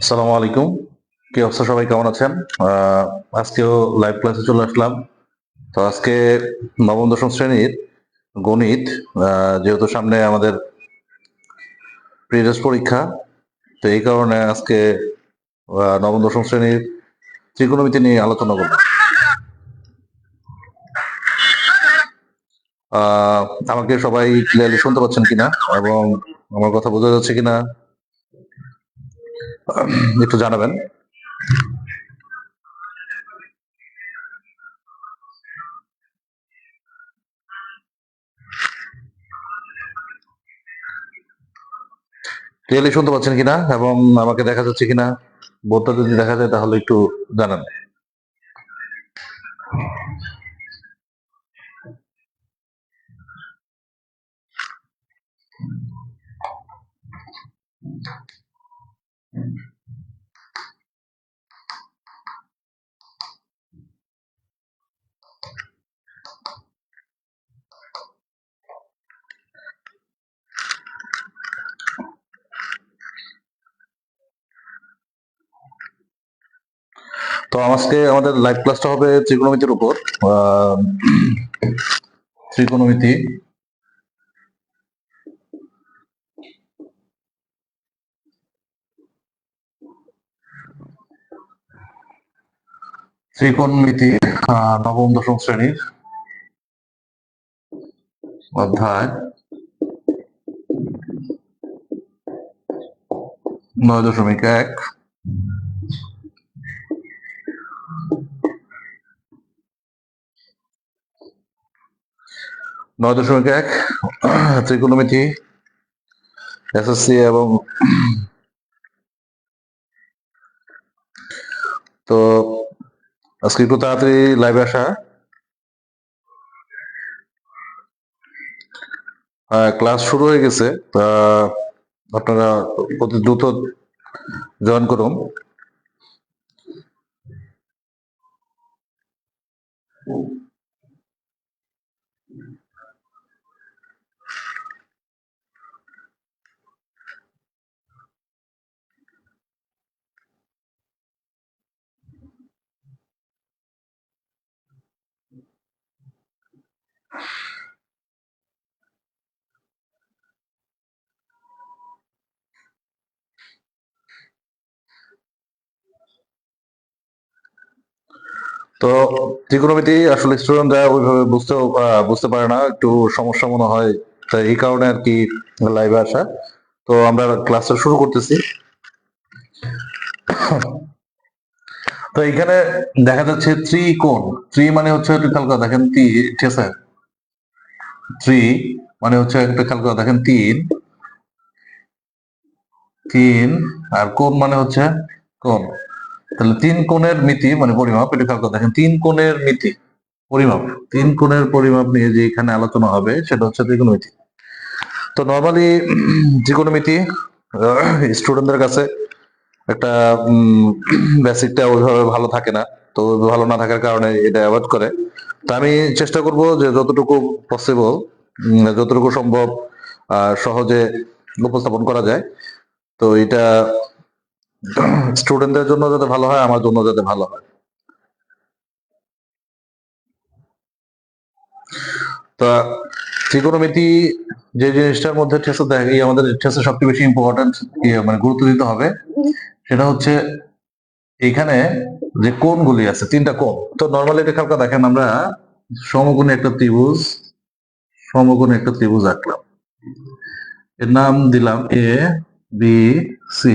আসসালামু আলাইকুম। কি অবস্থা, সবাই কেমন আছেন? আহ, আজকেও লাইভ ক্লাসে চলে আসলাম। তো আজকে নবম দশম শ্রেণীর গণিত, যেহেতু সামনে আমাদের প্রি টেস্ট পরীক্ষা, তো এই কারণে আজকে নবম দশম শ্রেণীর ত্রিকোণমিতি নিয়ে আলোচনা করব। আহ, আমাকে সবাই ক্লিয়ারলি শুনতে পাচ্ছেন কিনা এবং আমার কথা বোঝা যাচ্ছে কিনা একটু জানাবেন। ক্লিয়ারলি শুনতে পাচ্ছেন কিনা এবং আমাকে দেখা যাচ্ছে কিনা, বোর্ডটা যদি দেখা যায় তাহলে একটু জানান। তো আজকে আমাদের লাইভ ক্লাসটা হবে ত্রিকোণমিতির উপর। আহ, ত্রিকোণমিতি ত্রিকোণমিতি নবম দশম শ্রেণীর অধ্যায় 9.1। 9.1 ত্রিকোণমিতি এসএসসি। এবং তো আজকে একটু তাড়াতাড়ি লাইভে আসা। ক্লাস শুরু হয়ে গেছে, তা আপনারা অতি দ্রুত জয়েন করুন। তো ত্রিকোণমিতি আসলে স্টুডেন্টরা ওইভাবে বুঝতে পারে না, একটু সমস্যা মনে হয়, তাই এই কারণে আর কি লাইভে আসা। তো আমরা ক্লাসটা শুরু করতেছি। তো এখানে দেখা যাচ্ছে ত্রিকোণ। মানে হচ্ছে একটু খেয়াল করে দেখেন, ঠিক আছে। ত্রি মানে হচ্ছে একটা খেয়াল করে দেখেন, তিন। তিন আর কোণ মানে হচ্ছে কোণ। তাহলে তিন কোণের মিতি মানে পরিমাপ, এটা খেয়াল করে দেখেন, তিন কোণের মিতি পরিমাপ। তিন কোণের পরিমাপ নিয়ে যে এখানে আলোচনা হবে সেটা হচ্ছে ত্রিকোণমিতি। তো নর্মালি ত্রিকোণমিতি স্টুডেন্টদের কাছে একটা বেসিকটা ওইভাবে ভালো থাকে না। তো ভালো না থাকার কারণে এটা অ্যাভয়েড করে। তো আমি চেষ্টা করব যে যতটুকু পসিবল, যতটুকু সম্ভব সহজে উপস্থাপন করা যায়। তো এটা স্টুডেন্টদের জন্য যাতে ভালো হয়, আমার জন্য যাতে ভালো হয়। তা ত্রিকোণমিতি যে জিনিসটার মধ্যে ঠেসে দেয়, এই আমাদের ঠেসে সবচেয়ে বেশি ইম্পর্টেন্ট মানে গুরুত্ব দিতে হবে, সেটা হচ্ছে এইখানে যে কোণগুলি আছে, তিনটা কোণ। তো নর্মালি এটা খেয়াল করে দেখেন, আমরা সমকোণী একটা ত্রিভুজ, সমকোণী একটা ত্রিভুজ আঁকলাম, এর নাম দিলাম এ বি সি।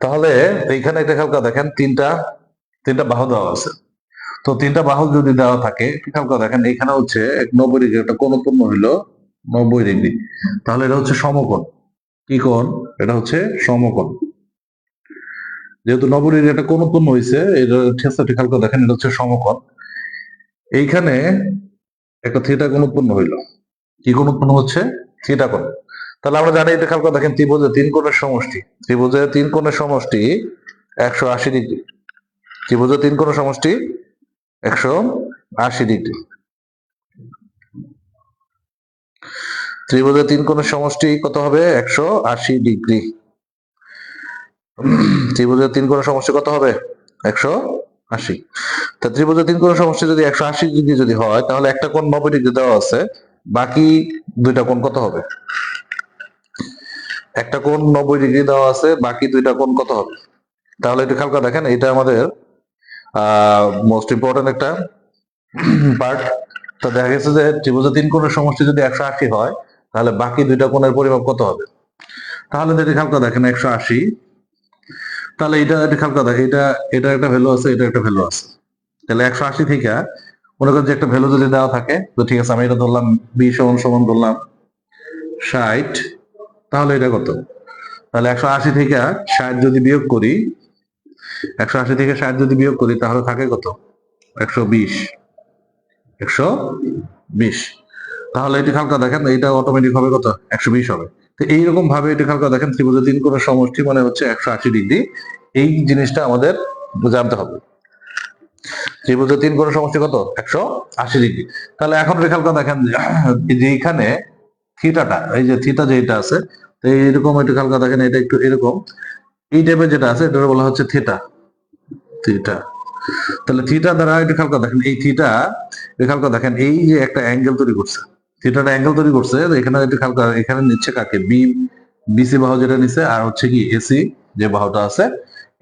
তাহলে এইখানে একটা খেয়াল করে দেখেন, তিনটা তিনটা বাহু দেওয়া আছে। তো তিনটা বাহু যদি দেওয়া থাকে, খেয়াল করে দেখেন এখানে হচ্ছে 90 ডিগ্রি একটা কোণ উৎপন্ন হইলো, 90 ডিগ্রি। তাহলে এটা হচ্ছে সমকোণ। কি কোণ? এটা হচ্ছে সমকোণ। যেহেতু 90 ডিগ্রি একটা কোণ উৎপন্ন হয়েছে, এটা খেয়াল করে দেখেন, এটা হচ্ছে সমকোণ। এইখানে একটা থিটা কোণ উৎপন্ন হইলো। কি কোণ উৎপন্ন হচ্ছে? থিটা কোণ। তাহলে আমরা জানি, এটা খেয়াল করে দেখেন, ত্রিভুজের তিন কোণের সমষ্টি, ত্রিভুজের তিন কোণের সমষ্টি 180 ডিগ্রি। ত্রিভুজের তিন কোণের সমষ্টি 180 ডিগ্রি। ত্রিভুজের তিন কোণের সমষ্টি কত হবে? 180 ডিগ্রি। ত্রিভুজের 3 কোণের সমষ্টি কত হবে? 180। তা ত্রিভুজের 3 কোণের সমষ্টি যদি 180 ডিগ্রি যদি হয়, তাহলে একটা কোণ 90 ডিগ্রি দেওয়া আছে, বাকি দুইটা কোণ কত হবে? একটা কোণ 90 ডিগ্রি দেওয়া আছে, বাকি দুইটা কোণ কত হবে? তাহলে একটু খেয়াল করে দেখেন, এটা আমাদের মোস্ট ইম্পর্টেন্ট একটা পার্ট। তো দেখা গেছে যে ত্রিভুজের 3 কোণের সমষ্টি যদি 180 হয়, তাহলে বাকি দুইটা কোণের পরিমাপ কত হবে? তাহলে যদি খেয়াল করে দেখেন 180, তাহলে এটা একটু খেয়াল করে দেখেন, এটা একটা ভ্যালু আছে, এটা একটা ভ্যালু আছে। তাহলে 180 থেকে মনে করেন যে একটা ভ্যালু যদি দেওয়া থাকে, তো ঠিক আছে আমি এটা ধরলাম 20 সমান সমান ধরলাম 60, তাহলে এটা কত? তাহলে 180 থেকে 60 যদি বিয়োগ করি, 180 থেকে 60 যদি বিয়োগ করি, তাহলে থাকে কত? 120। 120। তাহলে এটি খেয়াল করে দেখেন, এটা অটোমেটিক হবে কত? 120 হবে। তো এইরকম ভাবে এটি খেয়াল করে দেখেন, ত্রিভুজের 3 কোণের সমষ্টি মানে হচ্ছে 180 ডিগ্রি। এই জিনিসটা আমাদের জানতে হবে। ত্রিভুজের 3 কোণের সমষ্টি কত? 180 ডিগ্রি। তাহলে এখন খেয়াল করে দেখেন যে এইখানে থিটাটা, এই যে থিটা যেটা আছে, তো এইরকম একটু খেয়াল করে দেখেন, এটা একটু এরকম এই টাইপের যেটা আছে, এটা বলা হচ্ছে থিটা। থিটা। তাহলে থিটা দ্বারা একটু খেয়াল করে দেখেন, এই থিটা খেয়াল করে দেখেন, এই যে একটা অ্যাঙ্গেল তৈরি করছে, থিটাটা অ্যাঙ্গেল তৈরি করছে, এখানে একটু খেয়াল করে, এখানে নিচ্ছে কাকে? বিসি বাহু যেটা নিচ্ছে, আর হচ্ছে কি এসি যে বাহুটা আছে,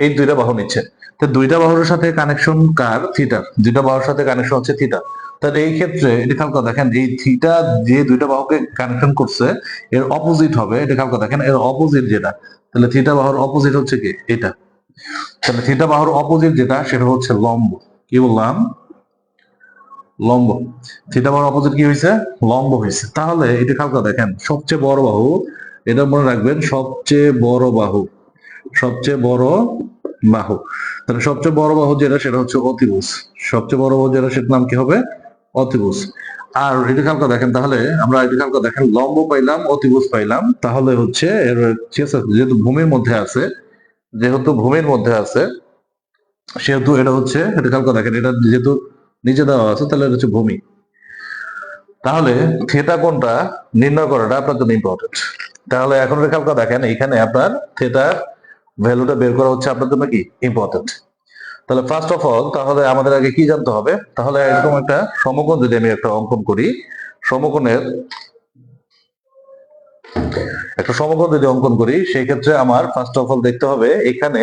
এই দুইটা বাহু নিচ্ছে। তো দুইটা বাহুর সাথে কানেকশন কার? থিটার। দুইটা বাহুর সাথে কানেকশন হচ্ছে থিটা। তাহলে এই ক্ষেত্রে এটা খেয়াল করে দেখেন, এই থিটা যে দুইটা বাহুকে কানেকশন করছে, এর অপোজিট হবে, এটা খেয়াল করে দেখেন, এর অপোজিট যেটা, তাহলে থিটা বাহুর অপোজিট হচ্ছে কি? এটা। তাহলে থিটা বাহুর অপোজিট যেটা, সেটা হচ্ছে লম্ব। কি বললাম? লম্ব। থিটা বাহুর অপোজিট কি হয়েছে? লম্ব হয়েছে। তাহলে এটা খেয়াল করে দেখেন, সবচেয়ে বড় বাহু, এটা মনে রাখবেন, সবচেয়ে বড় বাহু, সবচেয়ে বড় বাহু। তাহলে সবচেয়ে বড় বাহু যেটা, সেটা হচ্ছে অতিভুজ। সবচেয়ে বড় বাহু যেটা, সেটার নাম কি হবে? অতিভুজ। আর এটা খেয়াল করে দেখেন, তাহলে আমরা এটা খেয়াল করে দেখেন, লম্ব পাইলাম, অতিভুজ পাইলাম, তাহলে হচ্ছে এর ঠিক আছে, যেহেতু ভূমির মধ্যে আছে, যেহেতু ভূমির মধ্যে আছে, সেহেতু এটা হচ্ছে, এটা খেয়াল করে দেখেন, এটা যেহেতু নিচে দেওয়া আছে, তাহলে এটা হচ্ছে ভূমি। তাহলে থিটা কোণটা নির্ণয় করাটা আপনার জন্য ইম্পর্টেন্ট। তাহলে এখন খেয়াল করে দেখেন, এখানে আপনার থিটা ভ্যালুটা বের করা হচ্ছে আপনার জন্য কি ইম্পর্টেন্ট। তাহলে ফার্স্ট অফ অল, তাহলে আমাদের আগে কি জানতে হবে? তাহলে এরকম একটা সমকোণ যদি আমি একটা অঙ্কন করি, সমকোণের একটা সমকোণ যদি অঙ্কন করি, সেই ক্ষেত্রে আমার ফার্স্ট অফ অল দেখতে হবে এখানে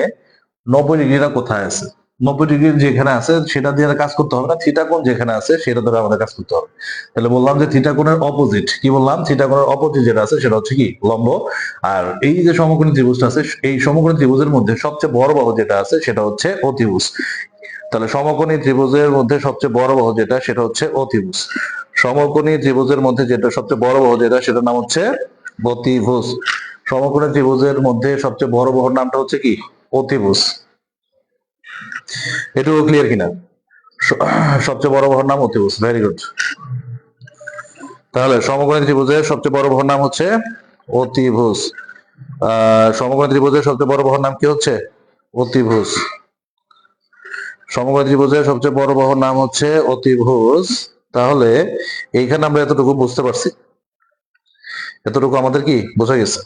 90 ডিগ্রিটা কোথায় আছে। 90 ডিগ্রি যেখানে আছে সেটা দিয়ে কাজ করতে হবে না, থিটা কোণ যেখানে আছে সেটা ধরে আমাদের কাজ করতে হবে। তাহলে বললাম যে থিটা কোণের অপোজিট, কি বললাম? থিটা কোণের অপোজিট যেটা আছে সেটা হচ্ছে কি? লম্ব। আর এই যে সমকোণী ত্রিভুজটা আছে, এই সমকোণী ত্রিভুজের মধ্যে সবচেয়ে বড় বাহু যেটা আছে, সেটা হচ্ছে অতিভুজ। তাহলে সমকোণী ত্রিভুজের মধ্যে সবচেয়ে বড় বাহু যেটা, সেটা হচ্ছে অতিভুজ। সমকোণী ত্রিভুজের মধ্যে যেটা সবচেয়ে বড় বাহু যেটা, সেটার নাম হচ্ছে অতিভুজ। সমকোণী ত্রিভুজের মধ্যে সবচেয়ে বড় বাহুর নামটা হচ্ছে কি? অতিভুজ। এটুকু ক্লিয়ার কিনা? সবচেয়ে বড় বাহুর নাম অতিভুজ। Very good. তাহলে সমকোণী ত্রিভুজের সবচেয়ে বড় বাহুর নাম হচ্ছে অতিভুজ। সমকোণী ত্রিভুজের সবচেয়ে বড় বাহুর নাম কি হচ্ছে? অতিভুজ। সমকোণী ত্রিভুজের সবচেয়ে বড় বাহুর নাম হচ্ছে অতিভুজ। তাহলে এইখানে আমরা এতটুকু বুঝতে পারছি, এতটুকু আমাদের কি বোঝা গেছে?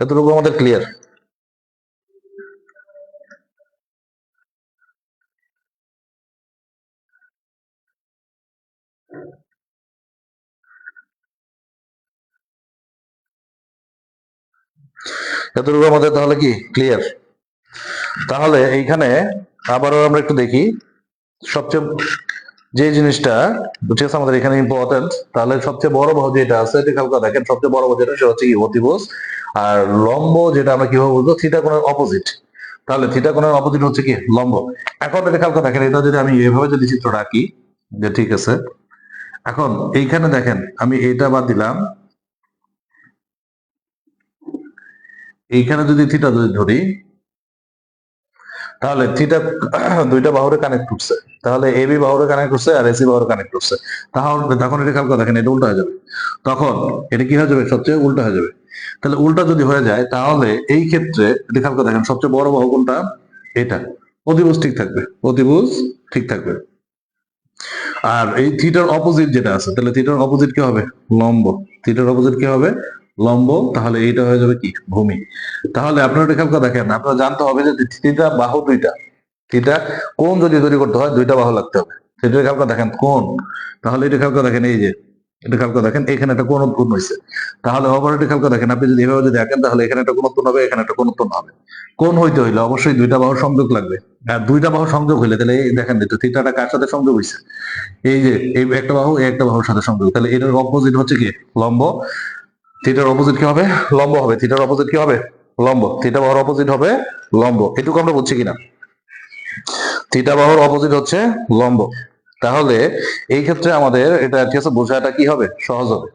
এতটুকু আমাদের ক্লিয়ার? এতটুকু আমাদের তাহলে কি ক্লিয়ার? তাহলে এইখানে আবারও আমরা একটু দেখি, সবচেয়ে যে জিনিসটা ঠিক আছে আমাদের এখানে ইম্পর্টেন্ট, তাহলে সবচেয়ে বড় বাহু যেটা আছে, এটা খেয়াল করে দেখেন, সবচেয়ে বড় বাহু যেটা, সেটা হচ্ছে কি? অতিভুজ। আর লম্ব যেটা আমরা কিভাবে বলবো? থিটা কোণের অপোজিট। তাহলে থিটা কোণের অপোজিট হচ্ছে কি? লম্ব। এখন এটা খেয়াল করে দেখেন, এটা যদি আমি এভাবে যদি চিত্রটা আঁকি, যে ঠিক আছে, এখন এইখানে দেখেন, আমি এটা বাদ দিলাম, এইখানে যদি থিটা যদি ধরি, তাহলে থিটা দুইটা বাহুরে কানেক্ট করছে, তাহলে এবি বাহুরে কানেক্ট করছে আর এসি বাহুরে কানেক্ট করছে। তাহলে তখন এটা খেয়াল করে দেখেন, এটা উল্টা হয়ে যাবে। তখন এটা কি হয়ে যাবে? সবচেয়ে উল্টা হয়ে যাবে। তাহলে উল্টা যদি হয়ে যায়, তাহলে এই ক্ষেত্রে এটা খেয়াল করে দেখেন, সবচেয়ে বড় বাহু কোনটা? এটা। অতিভুজ ঠিক থাকবে, অতিভুজ ঠিক থাকবে। আর এই থিটার অপোজিট যেটা আছে, তাহলে থিটার অপোজিট কি হবে? লম্ব। থিটার অপোজিট কি হবে? লম্ব। তাহলে এইটা হয়ে যাবে কি? ভূমি। তাহলে আপনারা এটা খেয়াল করে দেখেন, আপনারা জানতে হবে যে থিটা বাহু দুইটা। থিটা কোণ যদি তৈরি করতে হয় দুইটা বাহু লাগতে হবে। সেটা খেয়াল করে দেখেন কোণ। তাহলে এটা খেয়াল করে দেখেন, এই যে এটা খেয়াল করে দেখেন, এখানে একটা কোণ উৎপন্ন হয়েছে। তাহলে অপর এটা খেয়াল করে দেখেন, আপনি যদি এভাবে যদি দেখেন তাহলে এখানে একটা কোণ উৎপন্ন হবে, এখানে একটা কোণ উৎপন্ন হবে। কোণ হইতে হইলে অবশ্যই দুইটা বাহু সংযোগ লাগবে। আর দুইটা বাহু সংযোগ হইলে তাহলে এই দেখেন তো থিটাটা কার সাথে সংযোগ হয়েছে? এই যে এই একটা বাহু এই একটা বাহুর সাথে সংযোগ, তাহলে এটার অপোজিট হচ্ছে কি? লম্ব। থিটার অপোজিট কি হবে? লম্ব হবে। থিটার অপোজিট কি হবে? লম্ব। থিটা বাহুর অপোজিট হবে লম্ব। এটুকু আমরা বুঝছি কিনা? থিটা বাহুর অপোজিট হচ্ছে লম্ব। তাহলে এই ক্ষেত্রে আমাদের এটা ঠিক আছে, বোঝাটা কি হবে? সহজ হবে।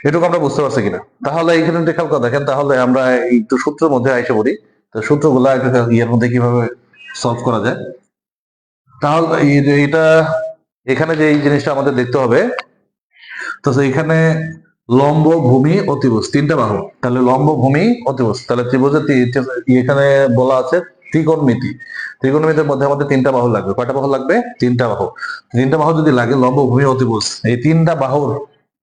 এটুকু আমরা বুঝতে পারছি কিনা? তাহলে এইখানে খেয়াল করে দেখেন, তাহলে আমরা একটু সূত্রের মধ্যে আইসে পড়ি। তো সূত্রগুলা ইয়ের মধ্যে কিভাবে সলভ করা যায়। তাহলে এটা এখানে যে এই জিনিসটা আমাদের দেখতে হবে, তো এখানে লম্ব, ভূমি, অতিভুজ তিনটা বাহু। তাহলে লম্ব, ভূমি, অতিভুজ, তাহলে ত্রিভুজের এখানে বলা আছে ত্রিকোণমিতি। ত্রিকোণমিতির মধ্যে আমাদের তিনটা বাহু লাগবে। কয়টা বাহু লাগবে? তিনটা বাহু। তিনটা বাহু যদি লাগে, লম্ব, ভূমি, অতিভুজ, এই তিনটা বাহুর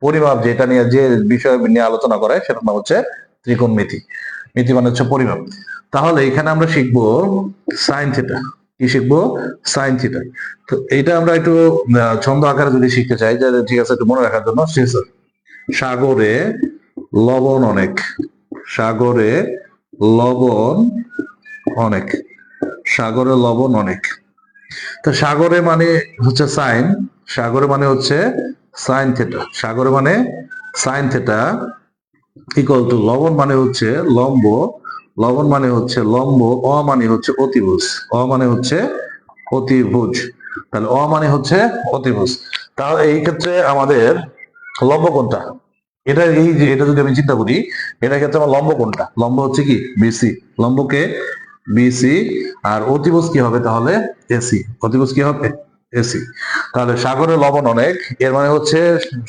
পরিমাপ যেটা নিয়ে যে বিষয় নিয়ে আলোচনা করে সেটার নাম হচ্ছে ত্রিকোণমিতি। মিতি মানে হচ্ছে পরিমাপ। তাহলে এখানে আমরা শিখবো সাইন থিটা। কি শিখবো? Sine theta. তো এটা আমরা একটু ছন্দ আকারে যদি শিখতে চাই, যে ঠিক আছে একটু মনে রাখার জন্য, সাগরে লবণ অনেক। সাগরে লবণ অনেক। সাগরে লবণ অনেক। তো সাগরে মানে হচ্ছে সাইন। সাগরে মানে হচ্ছে সাইন থিটা। সাগরে মানে সাইন থিটা ইকুয়াল টু লবণ মানে হচ্ছে লম্ব। লবণ মানে হচ্ছে লম্ব। অ মানে হচ্ছে অতিভুজ। অ মানে হচ্ছে অতিভুজ। তাহলে অ মানে হচ্ছে অতিভুজ। তাহলে এই ক্ষেত্রে আমাদের লম্ব কোনটা? এটা এই যে এটা যদি আমি চিন্তা করি, এটা ক্ষেত্রে আমার লম্ব কোনটা? লম্ব হচ্ছে কি? বিসি। লম্বকে বিসি। আর অতিভুজ কি হবে তাহলে? এসি। অতিভুজ কি হবে? এসি। তাহলে সাগরে লবণ অনেক, এর মানে হচ্ছে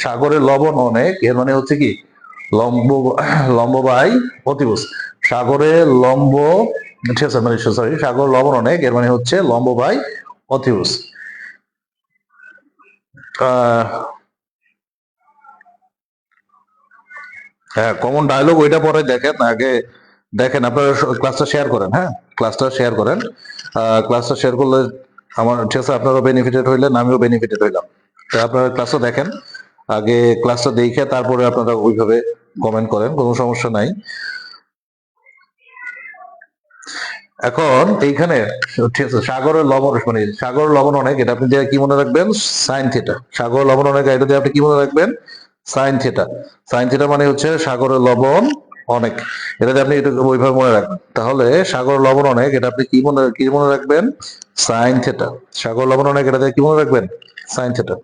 সাগরে লবণ অনেক, এর মানে হচ্ছে কি? লম্ব। লম্ব বাই অতিভুজ। সাগরে লম্ব, ঠিক আছে, মানে সরি, সাগর লবণ অনেক, এর মানে হচ্ছে লম্ব বাই অতিভুজ। হ্যাঁ, কমন ডায়লগ ওইটা পরে দেখেন, আগে দেখেন আপনারা ক্লাসটা শেয়ার করেন। হ্যাঁ, ক্লাসটা শেয়ার করেন। ক্লাসটা শেয়ার করলে আমার ঠিক আছে, আপনারাও বেনিফিটেড হইলেন, আমিও বেনিফিটেড হইলাম। তো আপনারা ক্লাসটা দেখেন, আগে ক্লাসটা দেখে তারপরে আপনারা ওইভাবে কমেন্ট করেন, কোনো সমস্যা নাই। এখন এইখানে ঠিক আছে, সাগরের লবণ মানে সাগর লবণ অনেক, এটা আপনি কি মনে রাখবেন? Sine theta. সাগর লবণ অনেক, এটা দিয়ে আপনি কি মনে রাখবেন? Sine theta. সাইন থিটা মানে হচ্ছে সাগরের লবণ অনেক। এটা দিয়ে আপনি এটা ওইভাবে মনে রাখবেন। তাহলে সাগর লবণ অনেক, এটা আপনি কি মনে রাখবেন? Sine theta. সাগর লবণ অনেক, এটা দিয়ে কি মনে রাখবেন? Sine theta.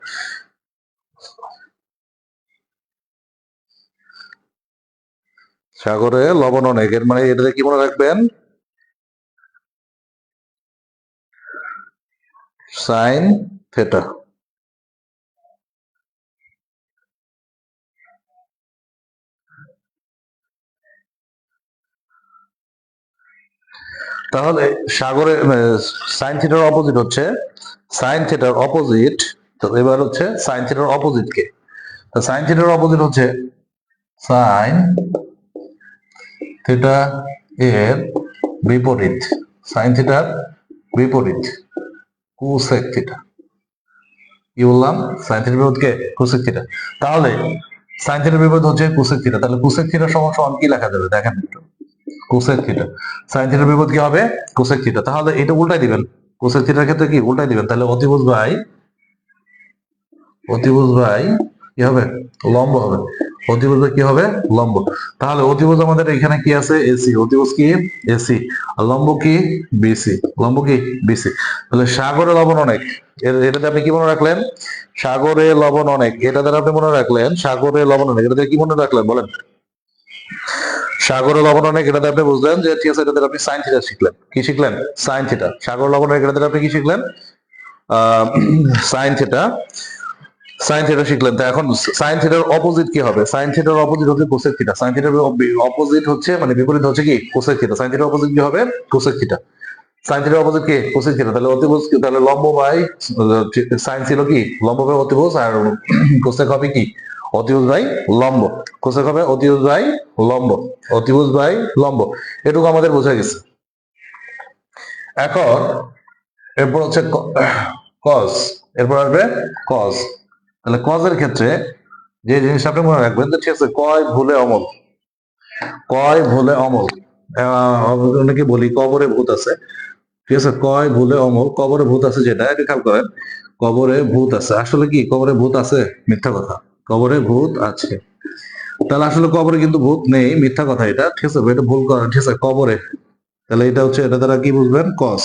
সাগরে লবণ অনেক, এর মানে এটা দিয়ে কি মনে রাখবেন? Sine theta. তাহলে সাগরে সাইন থিটার অপোজিট হচ্ছে সাইন থিটার অপোজিট। তো এবার হচ্ছে সাইন থিটার অপোজিট কে? তো সাইন থিটার অপোজিট হচ্ছে সাইন থিটা এর বিপরীত। সাইন থিটার বিপরীত কোসেক থিটা। কি বললাম? সাইন থিটার বিপরীত কে? Cosec theta. তাহলে সাইন থিটার বিপরীত হচ্ছে কোসেক থিটা। তাহলে কোসেক থিটা সমান সমান কি লেখা যাবে? দেখেন একটু। Cosec theta. সাইন থিটার বিপরীত কি হবে? Cosec theta. তাহলে এটা উল্টাই দিবেন। কোসেক থিটার ক্ষেত্রে কি উল্টাই দিবেন? তাহলে অতিভুজ বাই কি হবে? লম্ব হবে। অতিভুজ বাই কি হবে? লম্ব। তাহলে অতিভুজ আমাদের এখানে কি আছে? এসি। অতিভুজ কি? এসি। আর লম্ব কি? বিসি। লম্ব কি? বিসি। তাহলে সাগরে লবণ অনেক, এটাতে আপনি কি মনে রাখলেন? সাগরে লবণ অনেক, এটা দ্বারা আপনি মনে রাখলেন সাগরে লবণ অনেক, এটাতে কি মনে রাখলেন বলেন? সাগরে লবণ অনেক, এটাতে আপনি বুঝলেন যে ঠিক আছে, এটাতে আপনি সাইন থিটা শিখলেন। কি শিখলেন? Sine theta. সাগর লবণ অনেক, এটাতে আপনি কি শিখলেন? Sine theta. সাইন থিটা শিখলেন। তো এখন সাইন থিটার অপোজিট কি হবে? সাইন থিটার অপোজিট হচ্ছে কোসেক থিটা। সাইন থিটার অপোজিট হচ্ছে মানে বিপরীত হচ্ছে কি? Cosec theta. সাইন থিটার অপোজিট কি হবে? Cosec theta. সাইন থিটার অপোজিট কি কোসেক থিটা, তাহলে অতিভুজ তাহলে লম্ব বাই সাইন ছিল কি লম্ব বাই অতিভুজ, আর কোসেক হবে কি অতিভুজ বাই লম্ব, কোসেক হবে অতিভুজ বাই লম্ব, অতিভুজ বাই লম্ব, এটুকু আমাদের বোঝা গেছে। এখন এরপর হচ্ছে কজ, এরপর আসবে কজ। তাহলে কজের ক্ষেত্রে যে জিনিসটা আপনি মনে রাখবেন, ঠিক আছে, কয় ভুলে অমল, কয় ভুলে অমল, অনেকে বলি কবরে ভূত আছে, ঠিক আছে, কয় ভুলে অমল, কবরে ভূত আছে যেটা, এটা খেয়াল করেন, কবরে ভূত আছে, আসলে কি কবরে ভূত আছে? মিথ্যা কথা, কবরে ভূত আছে, তাহলে আসলে কবরে কিন্তু ভূত নেই, মিথ্যা কথা এটা, ঠিক আছে, এটা ভুল করা, ঠিক আছে, কবরে, তাহলে এটা হচ্ছে, এটা দ্বারা কি বুঝবেন কস।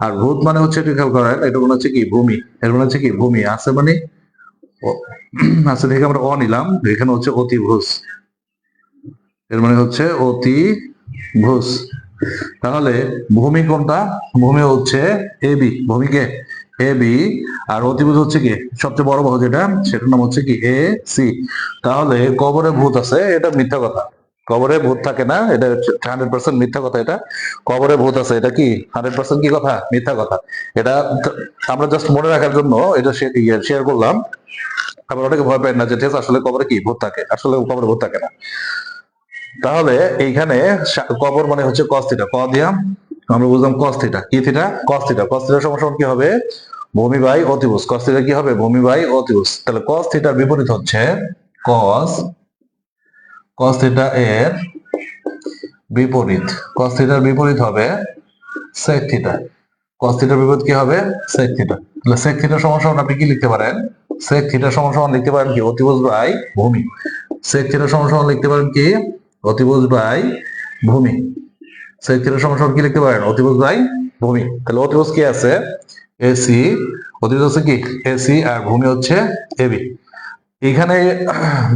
আর ভূত মানে হচ্ছে, এটা খেয়াল করেন, এটা মনে হচ্ছে কি ভূমি, এর মানে হচ্ছে কি ভূমি আছে, মানে আছে থেকে আমরা অ নিলাম, এখানে হচ্ছে অতিভুজ, এর মানে হচ্ছে অতিভুজ। তাহলে ভূমি কোনটা? ভূমি হচ্ছে এ বি, ভূমিকে এ বি, আর অতিভুজ হচ্ছে কি সবচেয়ে বড় বাহু যেটা, সেটার নাম হচ্ছে কি এ সি। তাহলে কবরে ভূত আছে, এটা মিথ্যা কথা, কবরে ভূত থাকে না, এটা 100% মিথ্যা কথা, এটা কবরে ভূত আছে, এটা কি 100% কি কথা, মিথ্যা কথা। এটা আমরা জাস্ট মনে রাখার জন্য এটা শেয়ার করলাম, আবার অনেকে ভয় পায় না যে ঠিক আছে, আসলে কবরে কি ভূত থাকে, আসলে কবরে ভূত থাকে না। তাহলে এইখানে কবর মানে হচ্ছে কস থিটা, ক দিয়াম আমরা বুঝলাম কস থিটা, কি থিটা কস থিটা, কস থিটার সমান কি হবে ভূমি বাই অতিভুজ, কস থিটা কি হবে ভূমি বাই অতিভুজ। তাহলে কস থিটার বিপরীত হচ্ছে কস, কস থিটা এর বিপরীত, কস থিটার বিপরীত হবে সেক থিটা, কস থিটার বিপরীত কি হবে সেক থিটা। তাহলে সেক থিটার সমান সমান আপনি কি লিখতে পারেন, সেক থিটার সমান সমান লিখতে পারেন কি অতিভুজ বাই ভূমি, সেক থিটার সমান সমান লিখতে পারেন কি অতিভুজ বাই ভূমি, সেক থিটার সমান সমান কি লিখতে পারেন অতিভুজ বাই ভূমি। তাহলে অতিভুজ কি আছে এসি, অতিভুজ হচ্ছে কি এসি, আর ভূমি হচ্ছে এবি। এখানে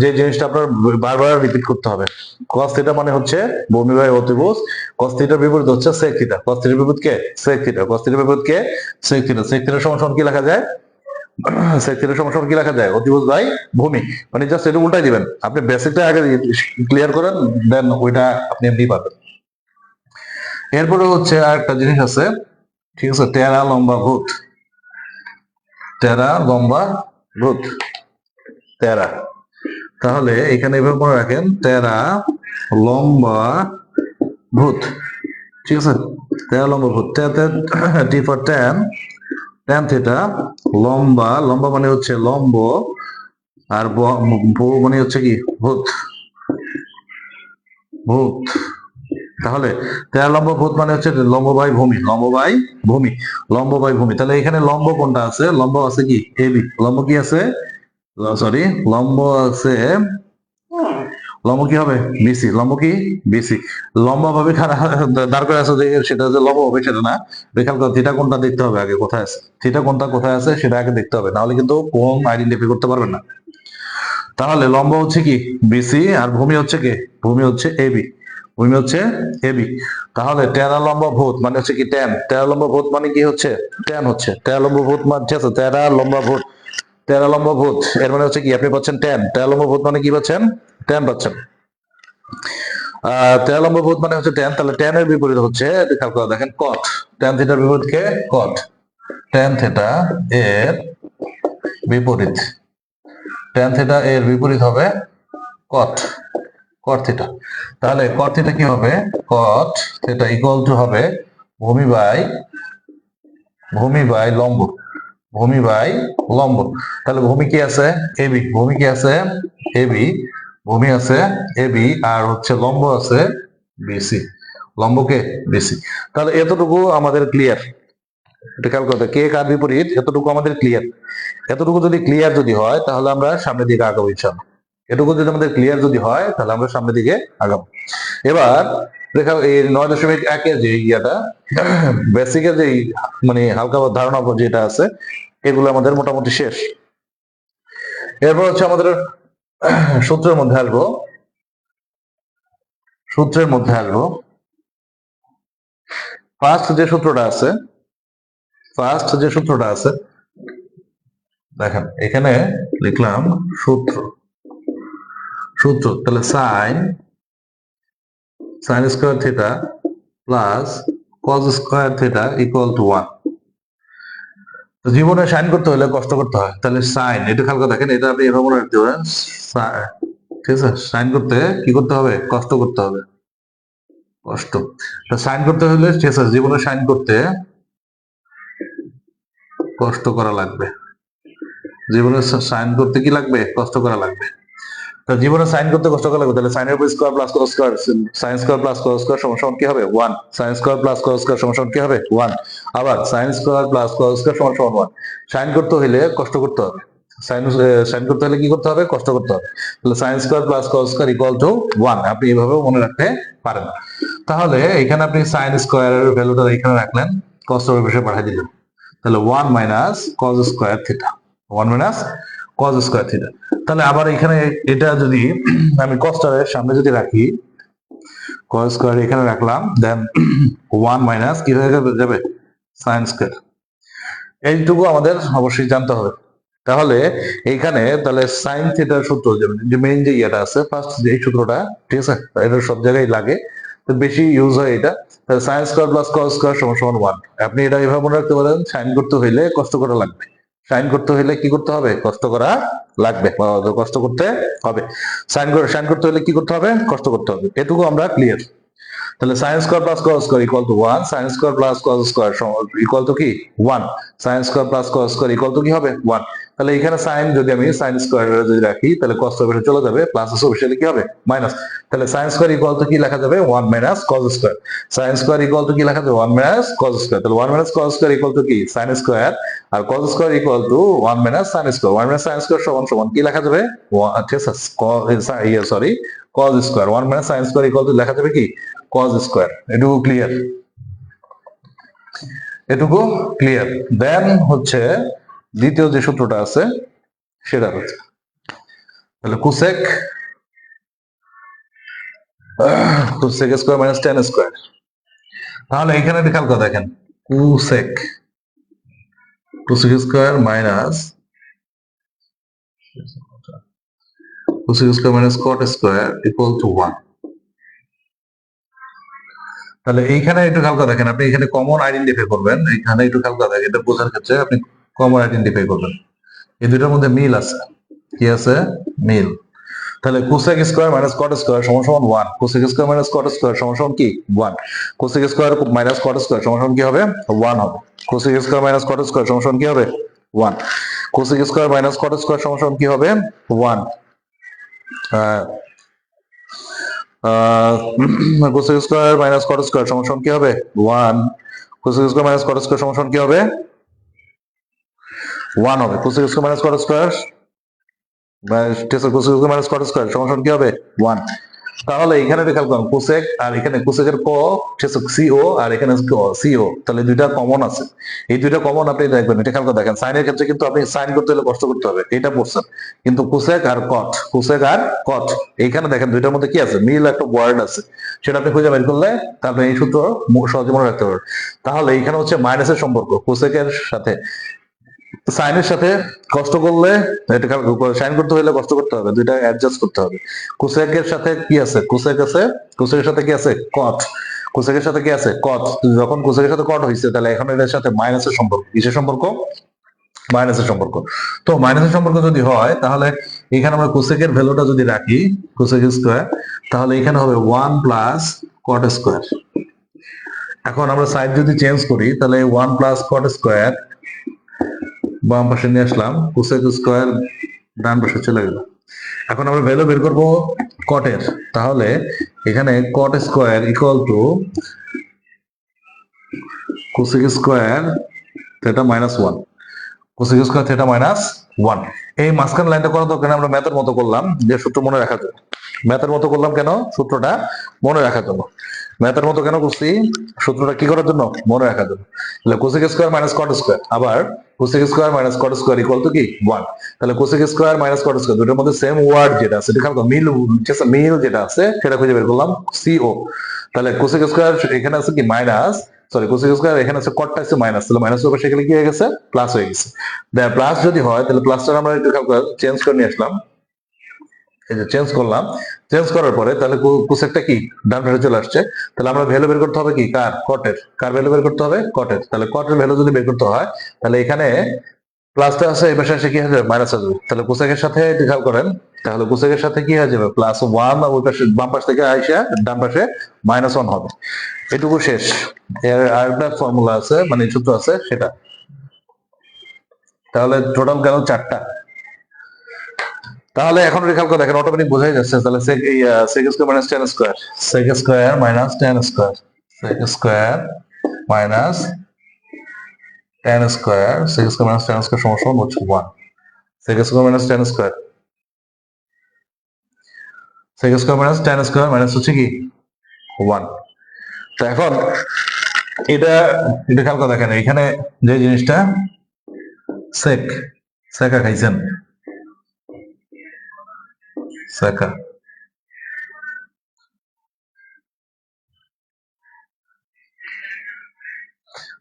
যে জিনিসটা আপনার বারবার রিপিট করতে হবে, cos থিটা মানে হচ্ছে ভূমি বাই অতিভুজ, cos থিটার বিপরীত হচ্ছে sec থিটা, cos থিটার বিপরীত কে sec থিটা, cos থিটার বিপরীত কে sec থিটা, sec থিটার সমান সমান কি লেখা যায়, sec থিটার সমান সমান কি লেখা যায় অতিভুজ বাই ভূমি, মানে জাস্ট এটা উল্টাই দিবেন, আপনি বেসিকটা আগে ক্লিয়ার করেন, দেন ওইটা আপনি এমনি পাবেন। এরপরে হচ্ছে আরেকটা জিনিস আছে, ঠিক আছে, টেরা লম্বা ভূত, টেরা লম্বা ভূত, টেরা। তাহলে এখানে এভাবে মনে রাখেন, টেরা লম্বা ভূত, ঠিক আছে, টেরা লম্বা ভূত, T for tan, tan theta, লম্বা, লম্বা মানে হচ্ছে লম্ব, আর ভূ মানে হচ্ছে কি ভূত, ভূত। তাহলে টেরা লম্বা ভূত মানে হচ্ছে লম্ব বাই ভূমি, লম্ব বাই ভূমি, লম্ব বাই ভূমি। তাহলে এখানে লম্ব কোনটা আছে, লম্ব আছে কি এবি, লম্ব কি আছে সরি, লম্ব আছে, লম্ব কি হবে বিসি, লম্ব কি বিসি, লম্বা ভাবে দাঁড় করে আছে যে সেটা যে লম্ব হবে সেটা না, খেয়াল করো থিটা কোনটা দেখতে হবে আগে, কোথায় আছে থিটা কোনটা, কোথায় আছে সেটা আগে দেখতে হবে, নাহলে কিন্তু কোণ আইডেন্টিফাই করতে পারবেন না। তাহলে লম্ব হচ্ছে কি বিসি, আর ভূমি হচ্ছে কি ভূমি হচ্ছে এবি, ভূমি হচ্ছে এবি। তাহলে টেরা লম্বা ভূত মানে হচ্ছে কি ট্যান, টেরা লম্বা ভূত মানে কি হচ্ছে ট্যান হচ্ছে, টেরা লম্বা ভূত মানে ঠিক আছে, টেরা লম্বা ভূত, টেরা লম্বা ভূত এর মানে হচ্ছে কি আপনি পাচ্ছেন ট্যান, টেরা লম্বা ভূত মানে কি পাচ্ছেন ট্যান পাচ্ছেন। টেরা লম্বা ভূত মানে হচ্ছে ট্যান, তাহলে ট্যান এর বিপরীত হচ্ছে খেয়াল করে দেখেন কট, ট্যান থিটার বিপরীত কে কট, ট্যান থিটা এর বিপরীত, ট্যান থিটা এর বিপরীত হবে কট, কট থিটা। তাহলে কট থিটা কি হবে কট থিটা ইকুয়াল টু হবে ভূমি বাই লম্ব, ভূমি বাই লম্ব। তাহলে ভূমি কি আছে এবি, ভূমি কি আছে এবি, ভূমি আছে এবি, আর হচ্ছে লম্ব আছে বিসি, লম্বকে বিসি। তাহলে এতটুকু আমাদের ক্লিয়ার, এটা খেয়াল করতে কে কার বিপরীত, এতটুকু আমাদের ক্লিয়ার, এতটুকু যদি ক্লিয়ার যদি হয় তাহলে আমরা সামনের দিকে আগাবো ইনশাআল্লাহ, এটুকু যদি আমাদের ক্লিয়ার যদি হয় তাহলে আমরা সামনের দিকে আগাবো। এবার দেখো এই 9.1 যে ইয়াটা বেসিকের যে মানে হালকা ধারণা যেটা আছে এগুলো আমাদের মোটামুটি শেষ। এরপর হচ্ছে আমাদের সূত্রের মধ্যে আসবো, সূত্রের মধ্যে আসবো। ফার্স্ট যে সূত্রটা আছে, ফার্স্ট যে সূত্রটা আছে দেখেন এখানে লিখলাম সূত্র, সূত্র তাহলে sine, sine square theta plus cos square theta equal to 1। তো জীবনে সাইন করতে হলে কষ্ট করতে হয়, তাহলে সাইন এটা খেয়াল করে দেখেন, এটা আপনি এভাবে মনে রাখতে পারেন, ঠিক আছে, সাইন করতে কি করতে হবে, কষ্ট করতে হবে, কষ্ট। তো সাইন করতে হলে ঠিক আছে, জীবনে সাইন করতে কষ্ট করা লাগবে, জীবনে সাইন করতে কি লাগবে, কষ্ট করা লাগবে। তো জীবনে সাইন করতে কষ্ট করা লাগবে, তাহলে সাইনের উপর square plus cos square, sine square plus cos square সমান কি হবে 1, sign square plus cos square সমান কি হবে 1, আবার sign square plus cos square সমান 1। সাইন করতে হলে কষ্ট করতে হবে, সাইন করতে হলে কি করতে হবে, কষ্ট করতে হবে। তাহলে sign square plus cos square equal to 1, আপনি এভাবেও মনে রাখতে পারেন। তাহলে এখানে আপনি সাইন স্কয়ারের ভ্যালুটা এখানে রাখলেন, কস এর পাশে পাঠিয়ে দিলেন, তাহলে 1 minus cos square theta, 1 minus cos square theta. তাহলে আবার এখানে এটা যদি আমি কসটার সামনে যদি রাখি, কস স্কয়ার এখানে রাখলাম, দেন 1 মাইনাস কি হয়ে যাবে সাইন স্কয়ার। এইটুকু আমাদের অবশ্যই জানতে হবে। তাহলে এইখানে তাহলে সাইন থিটার সূত্র যে মেইন যে ইয়েটা আছে ফার্স্ট যে সূত্রটা, ঠিক আছে, এটা সব জায়গায় লাগে, তো বেশি ইউজ হয় এটা। তাহলে sign square plus cos square সমান সমান 1। আপনি এটা এভাবে মনে রাখতে পারেন, সাইন করতে হইলে কষ্ট করা লাগবে, সাইন করতে হইলে কি করতে হবে, কষ্ট করা লাগবে, কষ্ট করতে হবে। সাইন করতে হলে কি করতে হবে, কষ্ট করতে হবে। এটুকু আমরা ক্লিয়ার। তাহলে sign square plus cos square equal to 1, sign square plus cos square equal to কি 1, sign square plus cos square equal to কি হবে 1। তাহলে এখানে সাইন যদি আমি সাইন স্কয়ার যদি রাখি, তাহলে কস এর পাশে চলে যাবে, প্লাস এর পাশে কি হবে মাইনাস। তাহলে সাইন স্কয়ার ইকুয়াল টু কি লেখা যাবে 1 minus cos square, sine square equal to কি লেখা যাবে 1 মাইনাস কস স্কয়ার। তাহলে 1 minus cos square equal to কি সাইন স্কয়ার, আর cos square equal to 1 minus sine square. 1 minus sine square সমান সমান কি লেখা যাবে, ঠিক আছে, sorry cos square. 1 minus sine square equal to লেখা যাবে কি কস স্কয়ার। এটুকু ক্লিয়ার, এটুকু ক্লিয়ার। দেন হচ্ছে দ্বিতীয় যে সূত্রটা আছে সেটা হচ্ছে, তাহলে cosec square minus ten square. তাহলে এখানে খেয়াল করে দেখেন, cosec square minus square minus cot square equal to 1। তাহলে এইখানে একটু খেয়াল করে দেখেন, আপনি এখানে কমন আইডেন্টিফাই করবেন, এখানে একটু খেয়াল করে দেখেন, এটা বোঝার ক্ষেত্রে আপনি কমন আইডেন্টিফাই করবেন। এই দুটোর মধ্যে মিল আছে, কি আছে, মিল। তাহলে cosec square minus cot square সমান সমান 1, cosec square minus cot square সমান সমান কি 1, cosec square minus cot square সমান সমান কি হবে 1 হবে, cosec square minus cot square সমান সমান কি হবে 1, cosec square minus cot square সমান সমান কি হবে 1, cosec square minus cot square সমান সমান কি হবে 1, cosec square minus cot square সমান সমান কি হবে 1 হবে, cosec square minus cot square minus cot square সমান সমান কি হবে 1। তাহলে এখানে খেয়াল করুন, কোসেক আর এখানে কোসেকের সিও আর এখানে সিও, তাহলে দুইটা কমন আছে, এই দুইটা কমন আপনি দেখবেন। এটা খেয়াল করে দেখেন, সাইনের ক্ষেত্রে কিন্তু আপনি সাইন করতে হলে কষ্ট করতে হবে, এটা পড়ছেন, কিন্তু কোসেক আর কট এইখানে দেখেন দুইটার মধ্যে কি আছে, মিল একটা ওয়ার্ড আছে, সেটা আপনি খুঁজে বের করলে তারপরে এই সূত্র সহজে মনে রাখতে পারবেন। তাহলে এইখানে হচ্ছে মাইনাসের সম্পর্ক, কোসেকের সাথে সাইনের সাথে কষ্ট করলে, এটা সাইন করতে হলে কষ্ট করতে হবে, দুইটা অ্যাডজাস্ট করতে হবে। কোসেকের সাথে কি আছে, কোসেকের সাথে কি আছে কট, কোসেকের সাথে কি আছে কট। যখন কোসেকের সাথে কট হয়েছে, তাহলে এখন এটার সাথে মাইনাসের সম্পর্ক, কিসের সম্পর্ক, মাইনাসের সম্পর্ক। তো মাইনাসের সম্পর্ক যদি হয়, তাহলে এখানে আমরা কোসেকের ভ্যালুটা যদি রাখি কোসেক স্কয়ার, তাহলে এখানে হবে 1 প্লাস কট স্কয়ার। এখন আমরা সাইড যদি চেঞ্জ করি, তাহলে 1 প্লাস কট স্কয়ার বাম পাশে নিয়ে আসলাম, কোসেক স্কয়ার ডান পাশে চলে গেল। এখন আমরা ভ্যালু বের করব কটের, তাহলে এখানে কট square equal two cosec square theta minus 1, cosec square theta minus 1। এই মাঝখান লাইনটা করার দরকার, আমরা ম্যাথের মতো করলাম, যে সূত্র মনে রাখার জন্য ম্যাথের মতো করলাম। কেন, সূত্রটা মনে রাখার জন্য। ম্যাথের মতো কেন করছি, সূত্রটা কি করার জন্য, মনে রাখার জন্য। তাহলে cosec square minus cot square, আবার cosec square minus cot square equal to কি 1। তাহলে cosec square minus cot square দুটোর মধ্যে সেম ওয়ার্ড যেটা আছে, সেটা মিল, মিল যেটা আছে সেটা খুঁজে বের করলাম, সিও। তাহলে কোসেক স্কয়ার এখানে আছে কি মাইনাস, সরি কোসেক স্কয়ার এখানে আছে কটটা আছে মাইনাস, তাহলে মাইনাস উপরে সেখানে কি হয়ে গেছে প্লাস হয়ে গেছে। প্লাস যদি হয়, তাহলে প্লাসটা আমরা একটু চেঞ্জ করে নিয়ে আসলাম, এই যে চেঞ্জ করলাম, চেঞ্জ করার পরে তাহলে কোসেকটা কি ডান পাশে চলে আসছে। তাহলে আমরা ভ্যালু বের করতে হবে কি কার ভ্যালু বের করতে হবে কটের। তাহলে কটের ভ্যালু যদি বের করতে হয় তাহলে এখানে প্লাসটা আছে, এই পাশে এসে কি হয়ে যাবে মাইনাস হয়ে যাবে। তাহলে কোসেকের সাথে খেয়াল করেন, তাহলে কোসেকের সাথে কি হয়ে যাবে +1, আর ওই পাশে বাম পাশ থেকে আইসা ডান পাশে -1 হবে। এটুকু শেষ। এর আরেকটা ফর্মুলা আছে, মানে সূত্র আছে সেটা। তাহলে টোটাল গেল 4টা। তাহলে এখন রেখাল করে দেখেন অটোমেটিক বোঝাই যাচ্ছে। তাহলে sec square minus tan square, sec square minus tan square, sec square minus tan square, sec square minus tan square সমান হচ্ছে 1। sec square minus tan square, sec square minus tan square minus হচ্ছে কি 1। তো এখন এটা এটা খেয়াল করে দেখেন, এখানে যে জিনিসটা সেকা খাইছেন, সেকা,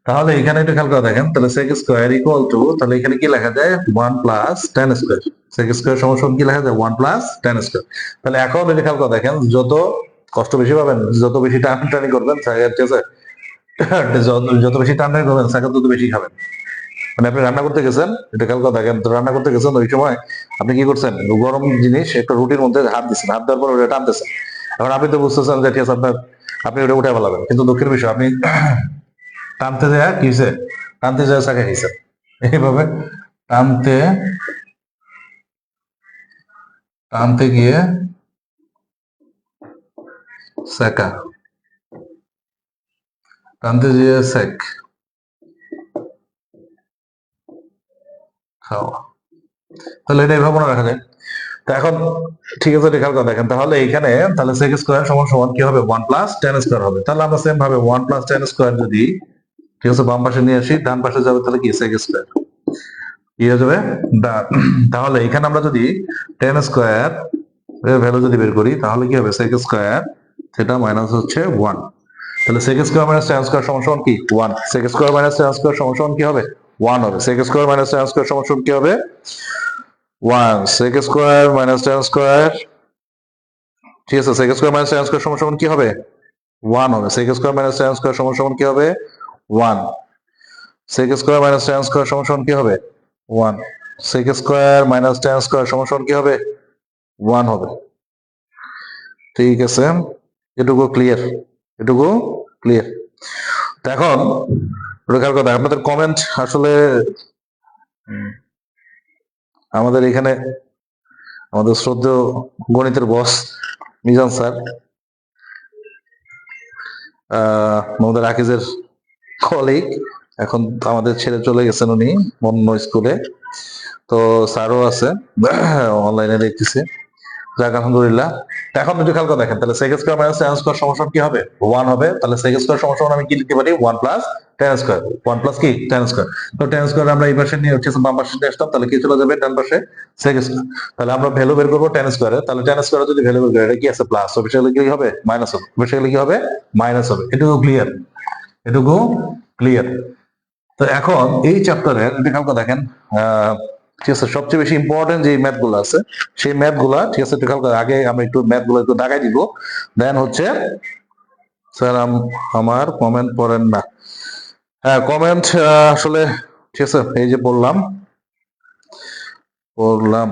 তাহলে এখানে একটু খেয়াল করে দেখেন, তাহলে sec স্কয়ার ইকুয়াল টু, তাহলে এখানে কি লেখা যায় 1 plus tan square. sec square সমান কি লেখা যায় 1 প্লাস tan স্কয়ার। তাহলে এখন এটা খেয়াল করে দেখেন, যত কষ্ট বেশি পাবেন, যত বেশি টানাটানি করবেন, ঠিক আছে, যত বেশি টানাটানি করবেন সেকা তত বেশি খাবেন। মানে আপনি রান্না করতে গেছেন, এটা খেয়াল করে দেখেন, তো রান্না করতে গেছেন ওই সময় আপনি কি করছেন, গরম জিনিস একটা রুটির মধ্যে হাত দিচ্ছেন, হাত দেওয়ার পর ওটা টানতেছেন। এখন আপনি তো বুঝতেছেন যে ঠিক আছে আপনি ওটা উঠে ফেলাবেন, কিন্তু দুঃখের বিষয় আপনি টানতে যায় কি হয়েছে, টানতে যায় চাকা খাইছে। এইভাবে টানতে টানতে গিয়ে সেকা, টানতে গিয়ে সেক খাওয়া। তাহলে এটা এইভাবে মনে রাখা যায়। তো এখন ঠিক আছে, খেয়াল করে দেখেন, তাহলে এইখানে তাহলে sec স্কয়ার সমান সমান কি হবে 1 প্লাস tan স্কয়ার হবে। তাহলে আমরা সেম ভাবে 1 প্লাস tan স্কয়ার যদি ঠিক আছে বাম পাশে নিয়ে আসি, ডান পাশে যাবে তাহলে কি sec স্কয়ার কি হয়ে যাবে। তাহলে এখানে আমরা যদি tan স্কয়ার এর ভ্যালু যদি বের করি তাহলে কি হবে sec স্কয়ার সেটা মাইনাস হচ্ছে 1। তাহলে sec square minus tan square সমান সমান কি 1। sec square minus tan square সমান সমান কি হবে 1 হবে। sec square minus tan square সমান সমান কি হবে 1। sec square minus tan square, ঠিক আছে, sec square minus tan square সমান সমান কি হবে 1 হবে। sec square minus tan square সমান সমান কি হবে 1। sec square minus tan square সমান সমান কি হবে 1। sec square minus tan square সমান সমান কি হবে 1 হবে। ঠিক আছে, এটুকু ক্লিয়ার, এটুকু ক্লিয়ার। এখন রেখার কথা আপনাদের কমেন্ট আসলে আমাদের এখানে আমাদের শ্রদ্ধেয় গণিতের বস মিজান স্যার, আমাদের আকিজের কলিগ, এখন আমাদের ছেড়ে চলে গেছেন উনি অন্য স্কুলে। তো স্যারও আছে অনলাইনে দেখতেছে, যাক আলহামদুলিল্লাহ। এখন যদি খেয়াল করে দেখেন, তাহলে sec square minus tan square সমান কি হবে 1 হবে। তাহলে sec স্কয়ার সমান আমি কি লিখতে পারি 1 প্লাস tan স্কয়ার, 1 প্লাস কি tan স্কয়ার। তো tan স্কয়ার আমরা এই পাশে নিয়ে হচ্ছে বাম পাশে নিয়ে আসতাম, তাহলে কি চলে যাবে ডান পাশে sec স্কয়ার। তাহলে আমরা ভ্যালু বের করব tan স্কয়ারে, তাহলে tan স্কয়ারে যদি ভ্যালু বের করি এটা কি আছে প্লাস, অফিসিয়ালি কি হবে মাইনাস হবে, অফিসিয়ালি কি হবে মাইনাস হবে। এটুকু ক্লিয়ার, এটুকু ক্লিয়ার। তো এখন এই চ্যাপ্টারের খেয়াল করে দেখেন, ঠিক আছে, সবচেয়ে বেশি ইম্পর্টেন্ট যে ম্যাথ গুলো আছে সেই ম্যাথ গুলা, ঠিক আছে, খেয়াল করে আগে আমরা একটু ম্যাথ গুলো একটু দাগাই দিব, দেন হচ্ছে স্যার আমার কমেন্ট পড়েন না। হ্যাঁ কমেন্ট আসলে ঠিক আছে, এই যে বললাম পড়লাম।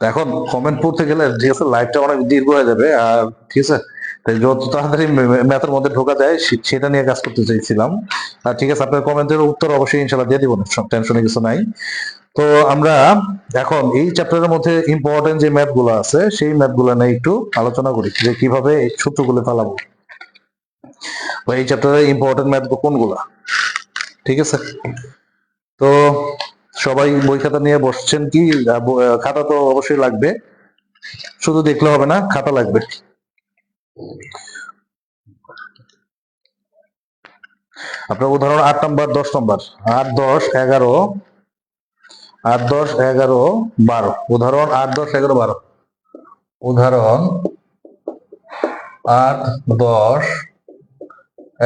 এখন কমেন্ট পড়তে গেলে ঠিক আছে লাইভটা অনেক দীর্ঘ হয়ে যাবে, আর ঠিক আছে তাই যত তাড়াতাড়ি ম্যাথের মধ্যে ঢোকা যায় সেটা নিয়ে কাজ করতে চাইছিলাম। আর ঠিক আছে, আপনার কমেন্টের উত্তর অবশ্যই ইনশাল্লাহ দিয়ে দিব, সব টেনশনে কিছু নাই। তো আমরা এখন এই চ্যাপ্টারের মধ্যে ইম্পর্টেন্ট যে ম্যাথ গুলো আছে সেই ম্যাথ গুলো নিয়ে একটু আলোচনা করি, যে কিভাবে এই সূত্রগুলো ফেলাবো, বা এই চ্যাপ্টারে ইম্পর্টেন্ট ম্যাথ কোনগুলা। ঠিক আছে, তো সবাই বই খাতা নিয়ে বসছেন কি? খাতা তো অবশ্যই লাগবে, শুধু দেখলে হবে না, খাতা লাগবে। আপনার উদাহরণ 8 নম্বর 10 নম্বর, 8 10 11, 8 10 11 12, উদাহরণ 8 10 11 12, উদাহরণ 8 10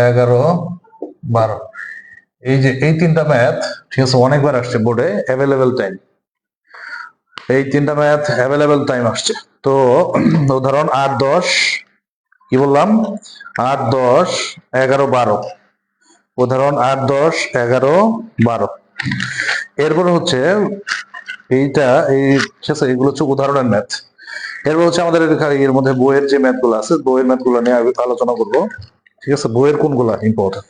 11 12। এই যে এই তিনটা ম্যাথ ঠিক আছে অনেকবার আসছে বোর্ডে, অ্যাভেলেবেল টাইম, এই তিনটা ম্যাথ অ্যাভেলেবেল টাইম আসছে। তো উদাহরণ 8, 10 কি বললাম, 8, 10, 11, 12। উদাহরণ 8, 10, 11, 12। এরপরে হচ্ছে এইটা ঠিক আছে, এগুলো হচ্ছে উদাহরণের ম্যাথ। এরপর হচ্ছে আমাদের এর মধ্যে বইয়ের যে ম্যাথ গুলো আছে, বইয়ের ম্যাথ গুলো নিয়ে আলোচনা করবো। ঠিক আছে, বইয়ের কোনগুলা ইম্পর্টেন্ট,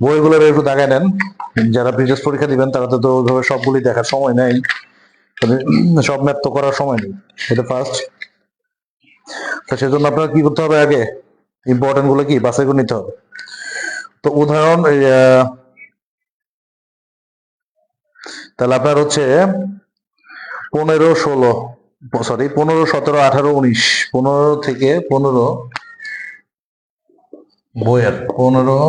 বইগুলোর একটু দেখায় নেন। যারা বিশেষ পরীক্ষা দিবেন তারা তো ওইভাবে সবগুলি দেখার সময় নেই, সব ম্যাথ তো করার সময় নেই, এটা ফার্স্ট। তো সেজন্য আপনার কি করতে হবে, আগে ইম্পর্টেন্ট গুলো কি বাছাই করে নিতে হবে। তো উদাহরণ তাহলে আপনার হচ্ছে 15, 16, সরি 15, 17, 18, 19, 15 থেকে 15 বইয়ের 15,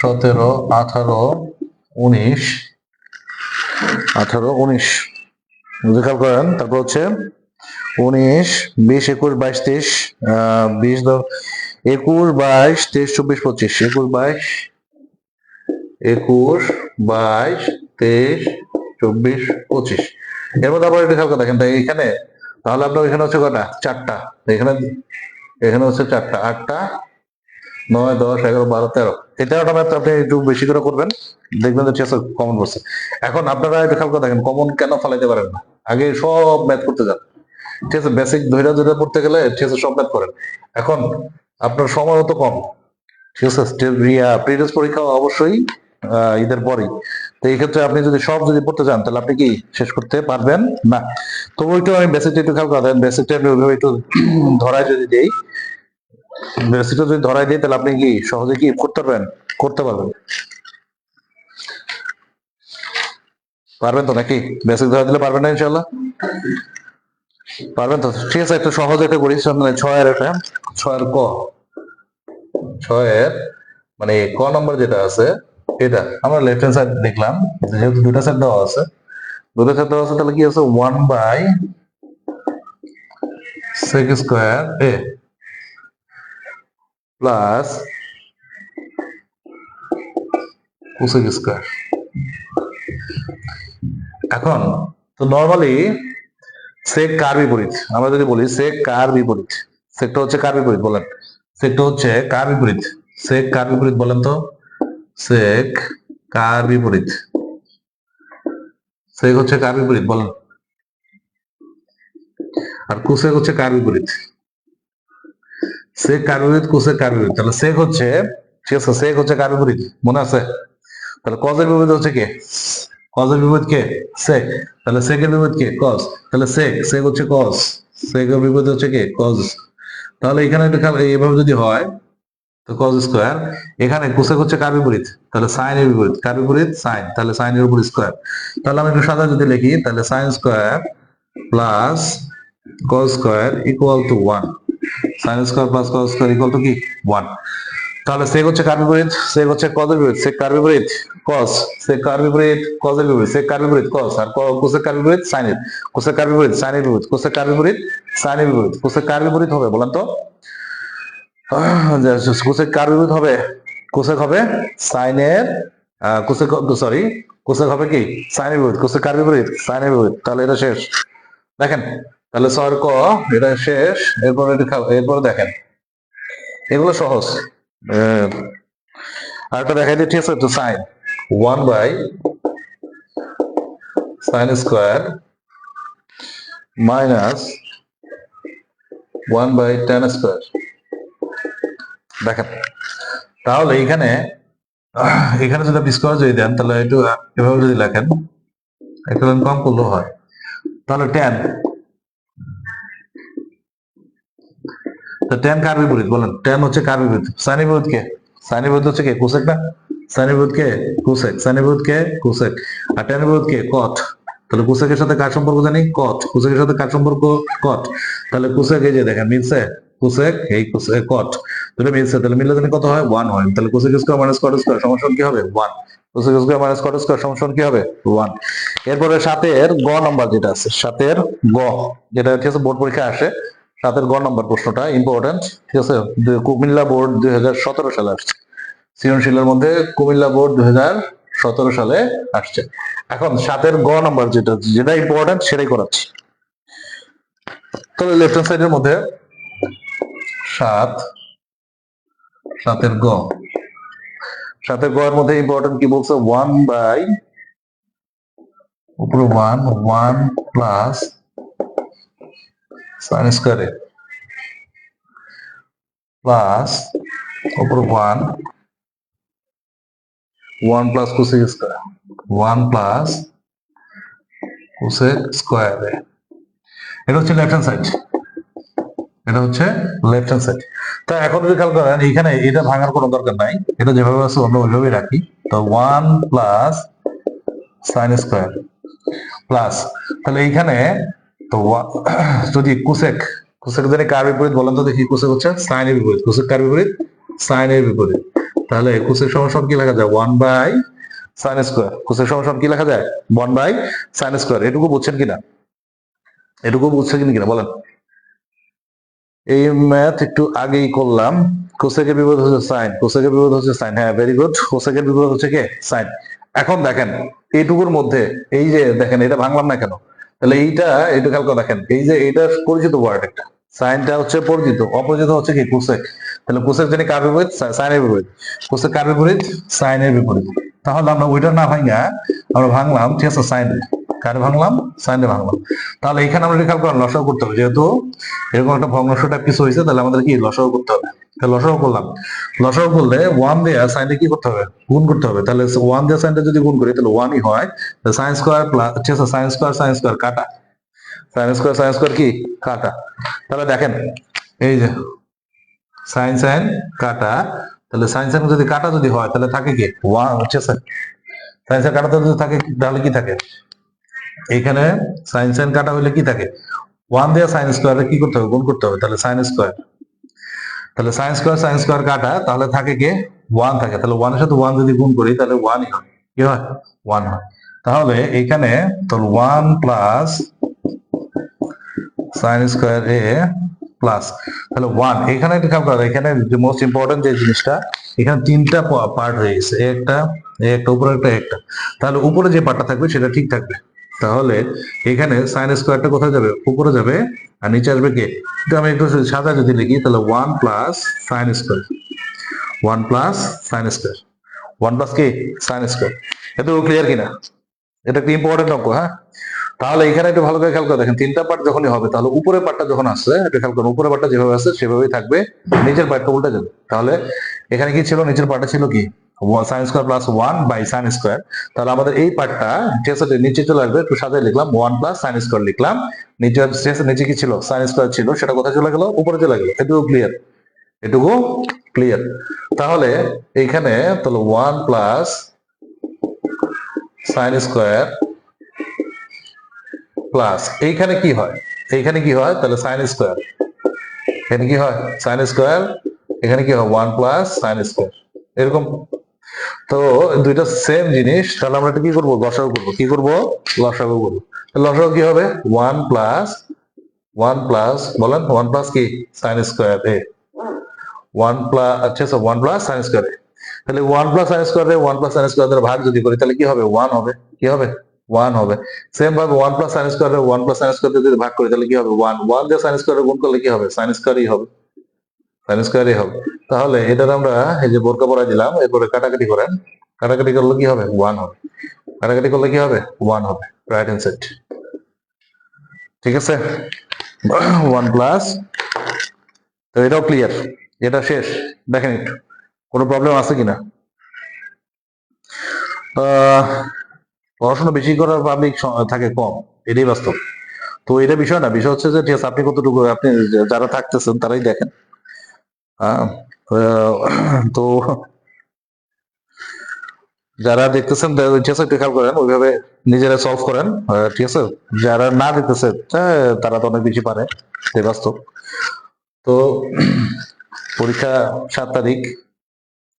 17, 18, 19, 18, 19 খেয়াল করেন। তারপর হচ্ছে 19, 20, 21, 22, 23, 20, 21, 22, 23, 24, 25, 21, 22, 23, 24, 25। এর মধ্যে আবার একটু খেয়াল করে দেখেন, তাই এখানে তাহলে আপনার এখানে হচ্ছে কটা, 4টা। এখানে এখানে হচ্ছে 4টা, 8টা, 9, 10, 11, 12, 13। এই 13টা ম্যাথ আপনি একটু বেশি করে করবেন, দেখবেন যে ঠিক আছে কমন পড়ছে। এখন আপনারা একটু খেয়াল করে দেখেন, কমন কেন ফলাইতে পারেন না, আগে সব ম্যাথ করতে যান। ঠিক আছে, বেসিক ধৈর্য ধৈর্য পড়তে গেলে ঠিক আছে সব ম্যাথ করেন। এখন আপনার সময় তো কম, ঠিক আছে, প্রিভিয়াস পরীক্ষা অবশ্যই ঈদের পরেই। তো এই ক্ষেত্রে আপনি যদি সব পড়তে যান তাহলে আপনি কি শেষ করতে পারবেন না। তো ওইটা আমি বেসিকটা একটু খেয়াল করেন, বেসিকটা আমি ওইভাবে একটু ধরায় যদি দেই, বেসিকটা যদি ধরায় দিই তাহলে আপনি কি সহজে কি করতে পারবেন, করতে পারবেন, পারবেন তো নাকি? বেসিক ধরা দিলে পারবেন না ইনশাল্লাহ, পারবেন তো? ঠিক আছে, একটু সহজ একটা করি, 6-এর একটা, 6-এর ক, 6-এর মানে ক নম্বর যেটা আছে এটা আমরা লেফট হ্যান্ড সাইড দেখলাম, যেহেতু দুটা সাইড দেওয়া আছে, দুটা সাইড দেওয়া আছে, তাহলে কি আছে 1/sec square a plus cosec square. এখন তো নরমালি সেক কার বিপরীত, আমরা যদি বলি সেক কার বিপরীত, সেকটা হচ্ছে কার বিপরীত বলেন, সেকটা হচ্ছে কার বিপরীত, সেক কার বিপরীত বলেন তো, সেক কার বিপরীত, সেক হচ্ছে কার বিপরীত বলেন, আর কোসেক হচ্ছে কার বিপরীত। সেক কার বিপরীত, কোসেক কার বিপরীত, তাহলে সেক হচ্ছে, ঠিক আছে, সেক হচ্ছে কার বিপরীত মনে আছে, তাহলে কজের বিপরীত হচ্ছে কে, কজের বিপরীত কে, সেক, তাহলে সেকের বিপরীত কে, কজ, তাহলে সেক, সেক হচ্ছে কজ, সেকের বিপরীত হচ্ছে কে, কজ। তাহলে এখানে এইভাবে যদি হয় তো কজ স্কয়ার, এখানে কোসেক হচ্ছে কার বিপরীত, তাহলে সাইনের বিপরীত, কার বিপরীত সাইন, তাহলে সাইনের উপর স্কয়ার। তাহলে আমি একটু সাদা যদি লিখি, তাহলে sign square plus cos square equal to 1, sign square plus cos square equal to কি 1। তাহলে সেক হচ্ছে কার বিপরীত, সেক হচ্ছে কজের বিপরীত, সেক কার বিপরীত কজ, সেক কার বিপরীত কজের বিপরীত, সেক কার বিপরীত কজ, আর কোসেক কার বিপরীত সাইনের, কোসেক কার বিপরীত সাইনের বিপরীত, কোসেক কার বিপরীত সাইনের বিপরীত, কোসেক কার বিপরীত হবে বলেন তো, কোসেক কার বিপরীত হবে, কোসেক হবে সাইনের, কোসেক, সরি, কোসেক হবে কি সাইনের বিপরীত, কোসেক কার বিপরীত সাইনের বিপরীত। তাহলে এটা শেষ, দেখেন, তাহলে 6 ক এটা শেষ। এরপরে এরপরে দেখেন, এগুলো সহজ। আর একটা দেখাই দিই, ঠিক আছে, তো sign 1/sin square minus 1/tan square. দেখেন, তাহলে এখানে এখানে যদি আপনি স্কয়ার যদি দেন, তাহলে একটু এভাবে যদি লেখেন, একটা লাইন কম করলেও হয়, তাহলে tan, তো tan কার বিপরীত বলেন, tan হচ্ছে কার বিপরীত, সাইন এর বিপরীত কে, সাইন এর বিপরীত হচ্ছে কে, কোসেক না, সাইন এর বিপরীত কে কোসেক, সাইন এর বিপরীত কে কোসেক, আর tan এর বিপরীত কে কট। তাহলে কোসেকের সাথে কার সম্পর্ক জানি, কট, কোসেকের সাথে কার সম্পর্ক, কট। তাহলে কোসেক এই যে দেখেন মিলছে, কোসেক এই কোসেক কট, দুটো মিলছে, তাহলে মিললে জানি কত হয় 1 হয়। তাহলে cosec square minus cot square সমান কি হবে 1, cosec square minus cot square সমান কি হবে 1। এরপরে 7-এর গ নাম্বার যেটা আছে, 7-এর গ যেটা ঠিক আছে বোর্ড পরীক্ষায় আসে, 7-এর গ নাম্বার প্রশ্নটা ইম্পর্টেন্ট, ঠিক আছে, কুমিল্লা বোর্ড 2017 সালে আসছে, সৃজনশীলের মধ্যে কুমিল্লা বোর্ড 2017 সালে আসছে। এখন 7-এর গ নাম্বার যেটা যেটা ইম্পর্টেন্ট সেটাই করাচ্ছি। তাহলে লেফট হ্যান্ড সাইডের মধ্যে 7 7 গ 7 গ এর মধ্যে ইম্পর্টেন্ট কি বলছে 1 বাই উপরে 1 প্লাস সাইন স্কয়ারে প্লাস উপরে 1 plus cosec square 1 plus cosec স্কয়ারে এটা হচ্ছে লেফট হ্যান্ড সাইড এটা হচ্ছে লেফট হ্যান্ড সাইড। তা এখন যদি খেয়াল করেন এখানে এটা ভাঙার কোনো দরকার নাই, এটা যেভাবে আছে অন্য ওইভাবেই রাখি। তো 1 প্লাস সাইন স্কয়ার প্লাস তাহলে এইখানে তো যদি কোসেক কোসেক জানি কার বিপরীত বলেন তো দেখি। কোসেক হচ্ছে সাইনের বিপরীত, কোসেক কার বিপরীত সাইনের বিপরীত। তাহলে কোসেক সমান কি লেখা যায় 1 বাই সাইন স্কয়ার। কোসেক সমান কি লেখা যায় 1 বাই সাইন স্কয়ার। এটুকু বুঝছেন কিনা, এটুকু বুঝছেন কিনা বলেন। এই ম্যাথ একটু আগেই করলাম। কোসেকের বিপরীত হচ্ছে সাইন, কোসেকের বিপরীত হচ্ছে সাইন। হ্যাঁ ভেরি গুড, কোসেকের বিপরীত হচ্ছে কে সাইন। এখন দেখেন এইটুকুর মধ্যে এই যে দেখেন এটা ভাঙলাম না কেন, তাহলে এইটা এটা খেয়াল করে দেখেন এই যে এটা পরিচিত ওয়ার্ড একটা, সাইনটা হচ্ছে পরিচিত, অপরিচিত হচ্ছে কি কোসেক। তাহলে কোসেক জানি কার বিপরীত সাইনের বিপরীত, কোসেক কার বিপরীত সাইনের বিপরীত। তাহলে আমরা ওইটা না ভাঙা আমরা ভাঙলাম ঠিক আছে সাইন, কারে ভাঙলাম সাইনে ভাঙলাম। তাহলে এখানে আমরা খেয়াল করেন লসাগু করতে হবে, যেহেতু এরকম একটা ভগ্নাংশ টাইপ কিছু হয়েছে তাহলে আমাদের কি লসাগু করতে হবে। লসাগু করলাম, লসাগু করলে 1 দিয়ে সাইনটা কি করতে হবে গুণ করতে হবে। তাহলে 1 দিয়ে সাইনটা যদি গুণ করি তাহলে 1ই হয়। Sign square plus sine square কাটা, সাইন স্কয়ার কি কাটা। তাহলে দেখেন এই যে সাইন সাইন কাটা, তাহলে সাইন সাইন যদি কাটা যদি হয় তাহলে থাকে কি 1 হচ্ছে সাইন সাইন কাটা যদি থাকে তাহলে কি থাকে এখানে সাইন সাইন কাটা হলে কি থাকে 1 দিয়ে সাইন স্কয়ারে কি করতে হবে গুণ করতে হবে। তাহলে সাইন স্কয়ার, তাহলে সাইন স্কয়ার কাটা তাহলে থাকে কি 1 থাকে। তাহলে 1 এর সাথে 1 যদি গুণ করি তাহলে 1ই হয়, কি হয় 1 হয়। তাহলে এখানে তাহলে 1 প্লাস সাইন স্কয়ার এ প্লাস তাহলে 1 এখানে একটা খেয়াল করা, এখানে যে মোস্ট ইম্পর্টেন্ট যে জিনিসটা এখানে তিনটা পার্ট হয়ে গেছে, একটা উপরে একটা। তাহলে উপরে যে পার্টটা থাকবে সেটা ঠিক থাকবে। তাহলে এখানে সাইন স্কয়ারটা কোথায় যাবে উপরে যাবে, আর নিচে আসবে কে। তো আমি একটু সাদা যদি লিখি তাহলে 1 plus sign square 1 plus sign square 1 plus কি সাইন স্কয়ার। এটা ক্লিয়ার কিনা, এটা একটা ইম্পর্টেন্ট অঙ্ক। হ্যাঁ তাহলে এখানে একটু ভালো করে খেয়াল করে দেখেন তিনটা পার্ট যখনই হবে তাহলে উপরের পার্টটা যখন আসছে একটু খেয়াল করুন, উপরের পার্টটা যেভাবে আছে সেভাবেই থাকবে, নিচের পার্টটা উল্টে যাবে। তাহলে এখানে কি ছিল নিচের পার্টটা ছিল কি sine square plus 1 by sine square. তাহলে আমাদের এই পার্টটা নিচে চলে আসবে, একটু সাজায় লিখলাম 1 প্লাস সাইন স্কয়ার লিখলাম। নিচে কি ছিল সাইন স্কয়ার ছিল, সেটা কোথায় চলে গেল উপরে চলে গেল। এটুকু ক্লিয়ার, এটুকু ক্লিয়ার। তাহলে এইখানে তাহলে 1 প্লাস সাইন স্কয়ার প্লাস এইখানে কি হয়, এইখানে কি হয় তাহলে সাইন স্কয়ার, এখানে কি হয় সাইন স্কয়ার, এখানে কি হয় 1 প্লাস সাইন স্কয়ার এরকম। তো দুইটা সেম জিনিস, তাহলে আমরা এটা কি করবো লসাগু করবো, কি করবো লসাগু করবো। লসাগু কি হবে 1 প্লাস বলেন 1 প্লাস কি সাইন স্কয়ার এ 1 প্লাস আচ্ছা 1 প্লাস সাইন স্কয়ার। তাহলে 1 plus sign square 1 plus sine square দ্বারা ভাগ যদি করি তাহলে কি হবে 1 হবে, কি হবে 1 হবে। সেম ভাবে 1 plus sign square 1 plus sine square যদি ভাগ করি তাহলে কি হবে 1 1 দিয়ে সাইন স্কয়ার গুণ করলে কি হবে সাইন স্কয়ারই হবে, সাইন স্কয়ারই হবে। তাহলে এটার আমরা এই যে বোরকা পড়াই দিলাম, এরপরে কাটাকাটি করেন, কাটাকাটি করলে কি হবে 1 হবে, কাটাকাটি করলে কি হবে 1 হবে, রাইট হ্যান্ড সাইড। ঠিক আছে 1 প্লাস, তো এটাও ক্লিয়ার, এটা শেষ। দেখেন একটু কোনো প্রবলেম আছে কিনা। পড়াশোনা বেশি করার পাবলিক থাকে কম, এটাই বাস্তব। তো এটা বিষয় না, বিষয় হচ্ছে যে ঠিক আছে আপনি কতটুকু আপনি যারা থাকতেছেন তারাই দেখেন। তো যারা দেখতেছেন ঠিক আছে একটু খেয়াল করেন, ওইভাবে নিজেরা সলভ করেন। ঠিক আছে যারা না দেখতেছে তারা তো অনেক বেশি পারে, এটাই বাস্তব। তো পরীক্ষা 7 তারিখ,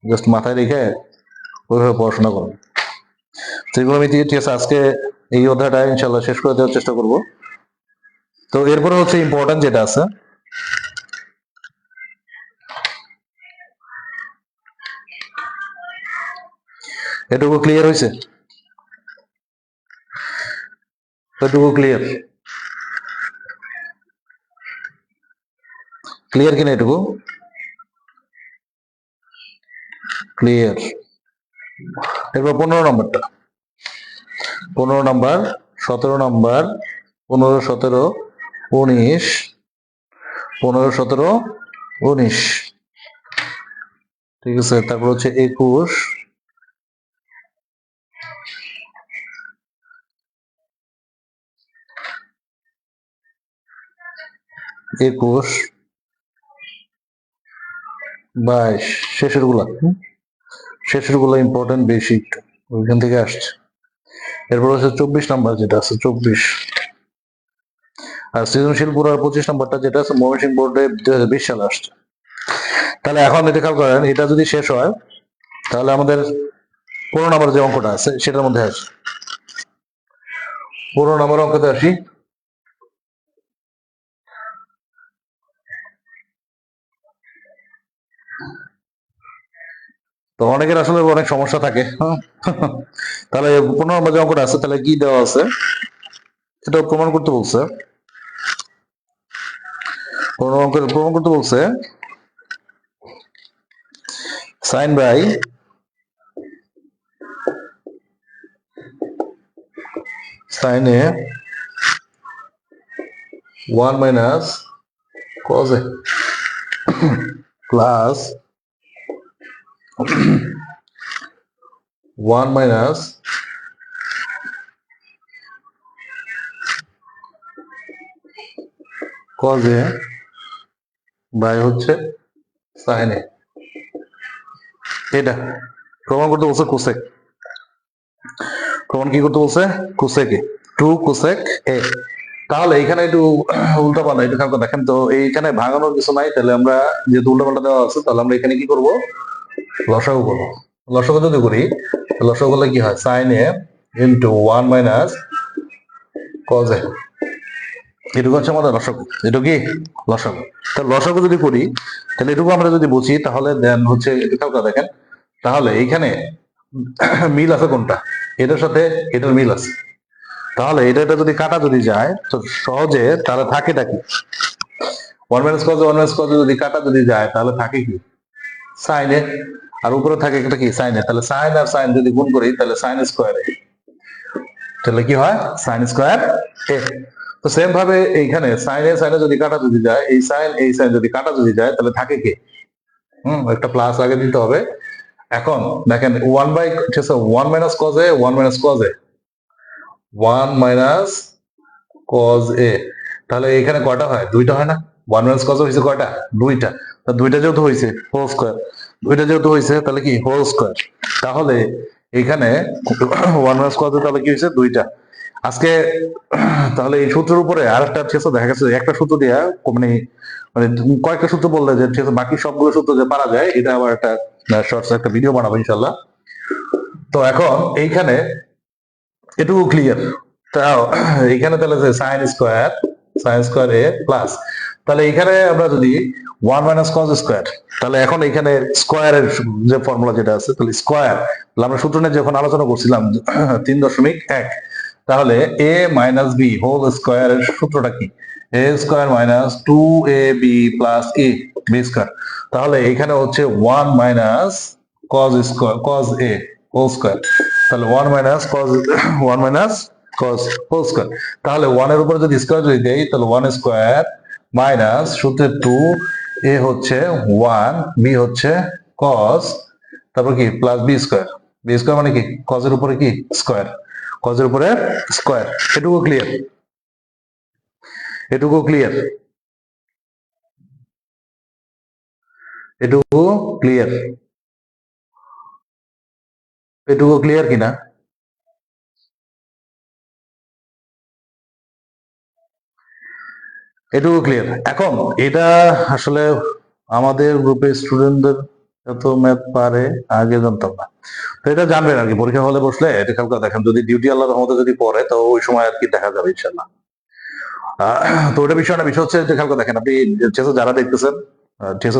জাস্ট মাথায় রেখে ওইভাবে পড়াশোনা করুন। ত্রিকোণমিতি ঠিক আছে আজকে এই অধ্যায়টা ইনশাল্লাহ শেষ করে দেওয়ার চেষ্টা করব। তো এরপরে হচ্ছে ইম্পর্টেন্ট যেটা আছে, এটুকু ক্লিয়ার হয়েছে, এটুকু ক্লিয়ার। ক্লিয়ার কিনা এটুকু? ক্লিয়ার। এরপর 15 নম্বরটা, 15 নম্বর, 17 নম্বর, 15, 17, 19, 15, 17, 19, ঠিক আছে। তারপর হচ্ছে 21, 22, 22, শেষের গুলা ইম্পর্টেন্ট বেশি একটু, ওইখান থেকে আসছে। এরপর হচ্ছে 24 নাম্বার যেটা আছে 24, আর সৃজনশীল পুরার 25 নাম্বারটা যেটা আছে ময়মনসিংহ বোর্ডে 2020 সালে আসছে। তাহলে এখন এটা খেয়াল করেন, এটা যদি শেষ হয় তাহলে আমাদের 15 নম্বর যে অঙ্কটা আছে সেটার মধ্যে আসে। 15 নম্বর অঙ্কতে আসি। তো অনেকের আসলে অনেক সমস্যা থাকে, হ্যাঁ। তাহলে 15 নম্বর যে অঙ্কটা আছে তাহলে কি দেওয়া আছে এটা প্রমাণ করতে বলছে। 15 অঙ্কের প্রমাণ করতে বলছে sine by sine A 1 minus cos A plus 1 minus cos A by হচ্ছে সাইন এ। এটা প্রমাণ করতে বলছে কোসেক। প্রমাণ কি করতে বলছে? Cosec A, 2 cosec A. তাহলে এখানে একটু উল্টা পাল্টা একটু খেয়াল করে দেখেন তো, এইখানে ভাঙানোর কিছু নাই, তাহলে আমরা যেহেতু উল্টা পাল্টা দেওয়া আছে তাহলে আমরা এখানে কি করব? লসাগু করবো। লসাগু যদি করি, লসাগু করলে কি হয়? Sine A into 1 minus cos A, এটুকু হচ্ছে আমাদের লসাগু। এটা কি লসাগু? তাহলে লসাগু যদি করি তাহলে এটুকু আমরা যদি বুঝি তাহলে দেন হচ্ছে খেয়াল করে দেখেন, তাহলে এইখানে মিল আছে কোনটা? এটার সাথে এটার মিল আছে। তাহলে এটা যদি কাটা যদি যায় তো সহজে তাহলে থাকেটা কি? 1 মাইনাস কজ 1 মাইনাস কজ যদি কাটা যদি যায় তাহলে থাকে কি? সাইন এ। আর উপরে থাকে একটা কি? সাইন এ। তাহলে সাইন আর সাইন যদি গুণ করি তাহলে সাইন স্কোয়ার এ, তাহলে কি হয়? সাইন স্কোয়ার এ। তো সেম ভাবে এইখানে সাইনে সাইনে যদি কাটা যদি যায়, এই সাইন যদি কাটা যদি যায় তাহলে থাকে কি? একটা প্লাস আগে দিতে হবে। এখন দেখেন 1 by 1 minus cos A 1 minus cos A 1 minus cos A, তাহলে এখানে কয়টা হয়? দুইটা হয় না? 1 মাইনাস কজ হয়েছে কয়টা? দুইটা। তা দুইটা যেহেতু হয়েছে হোল স্কোয়ার, দুইটা যেহেতু হয়েছে তাহলে কি হোল স্কোয়ার। তাহলে এখানে 1 মাইনাস কজ তাহলে কি হয়েছে? দুইটা। আজকে তাহলে এই সূত্রের উপরে আরেকটা দেখা গেছে একটা সূত্র দিয়া মানে মানে কয়েকটা সূত্র বললে যে বাকি সবগুলো সূত্র যে পারা যায়, এটা আবার একটা শর্টস একটা ভিডিও বানাবো ইনশাল্লাহ। তো এখন এইখানে এটুকু ক্লিয়ার। তাও এইখানে তাহলে যে সাইন স্কোয়ার এ প্লাস, তাহলে এখানে আমরা যদি 1 মাইনাস কজ স্কোয়ার, তাহলে এখন এখানে স্কোয়ারের যে ফর্মুলা যেটা আছে তাহলে স্কোয়ার, আমরা সূত্র নিয়ে যখন আলোচনা করছিলাম 3.1, তাহলে এ মাইনাস বি হোল স্কোয়ারের সূত্রটা কি? A square minus 2ab plus A B square. তাহলে এখানে হচ্ছে 1 minus cos square cos A whole square, তাহলে 1 minus cos 1 minus cos whole square. তাহলে 1 এর উপরে যদি স্কোয়ার যদি দেই তাহলে 1 স্কোয়ার মাইনাস সূত্রে 2, এ হচ্ছে 1, বি হচ্ছে কজ, তারপর কি plus B square. B square মানে কি? কজের উপরে কি? স্কোয়ার। কজের উপরে স্কোয়ার। এটুকু ক্লিয়ার? এটুকু ক্লিয়ার? এটুকু ক্লিয়ার? এটুকু ক্লিয়ার কিনা? এটুকু ক্লিয়ার? এখন এটা আসলে আমাদের গ্রুপে স্টুডেন্টদের এত ম্যাথ পারে আগে জানতাম না, তো এটা জানবেন আর কি, পরীক্ষা হলে বসলে এটা খেয়াল করে দেখেন, যদি ডিউটি আল্লাহর রহমতে যদি পড়ে তো ওই সময় আর কি দেখা যাবে ইনশাল্লাহ। তো ওটা বিষয় না, বিষয় হচ্ছে যে খেয়াল করে দেখেন আপনি যারা দেখতেছেন,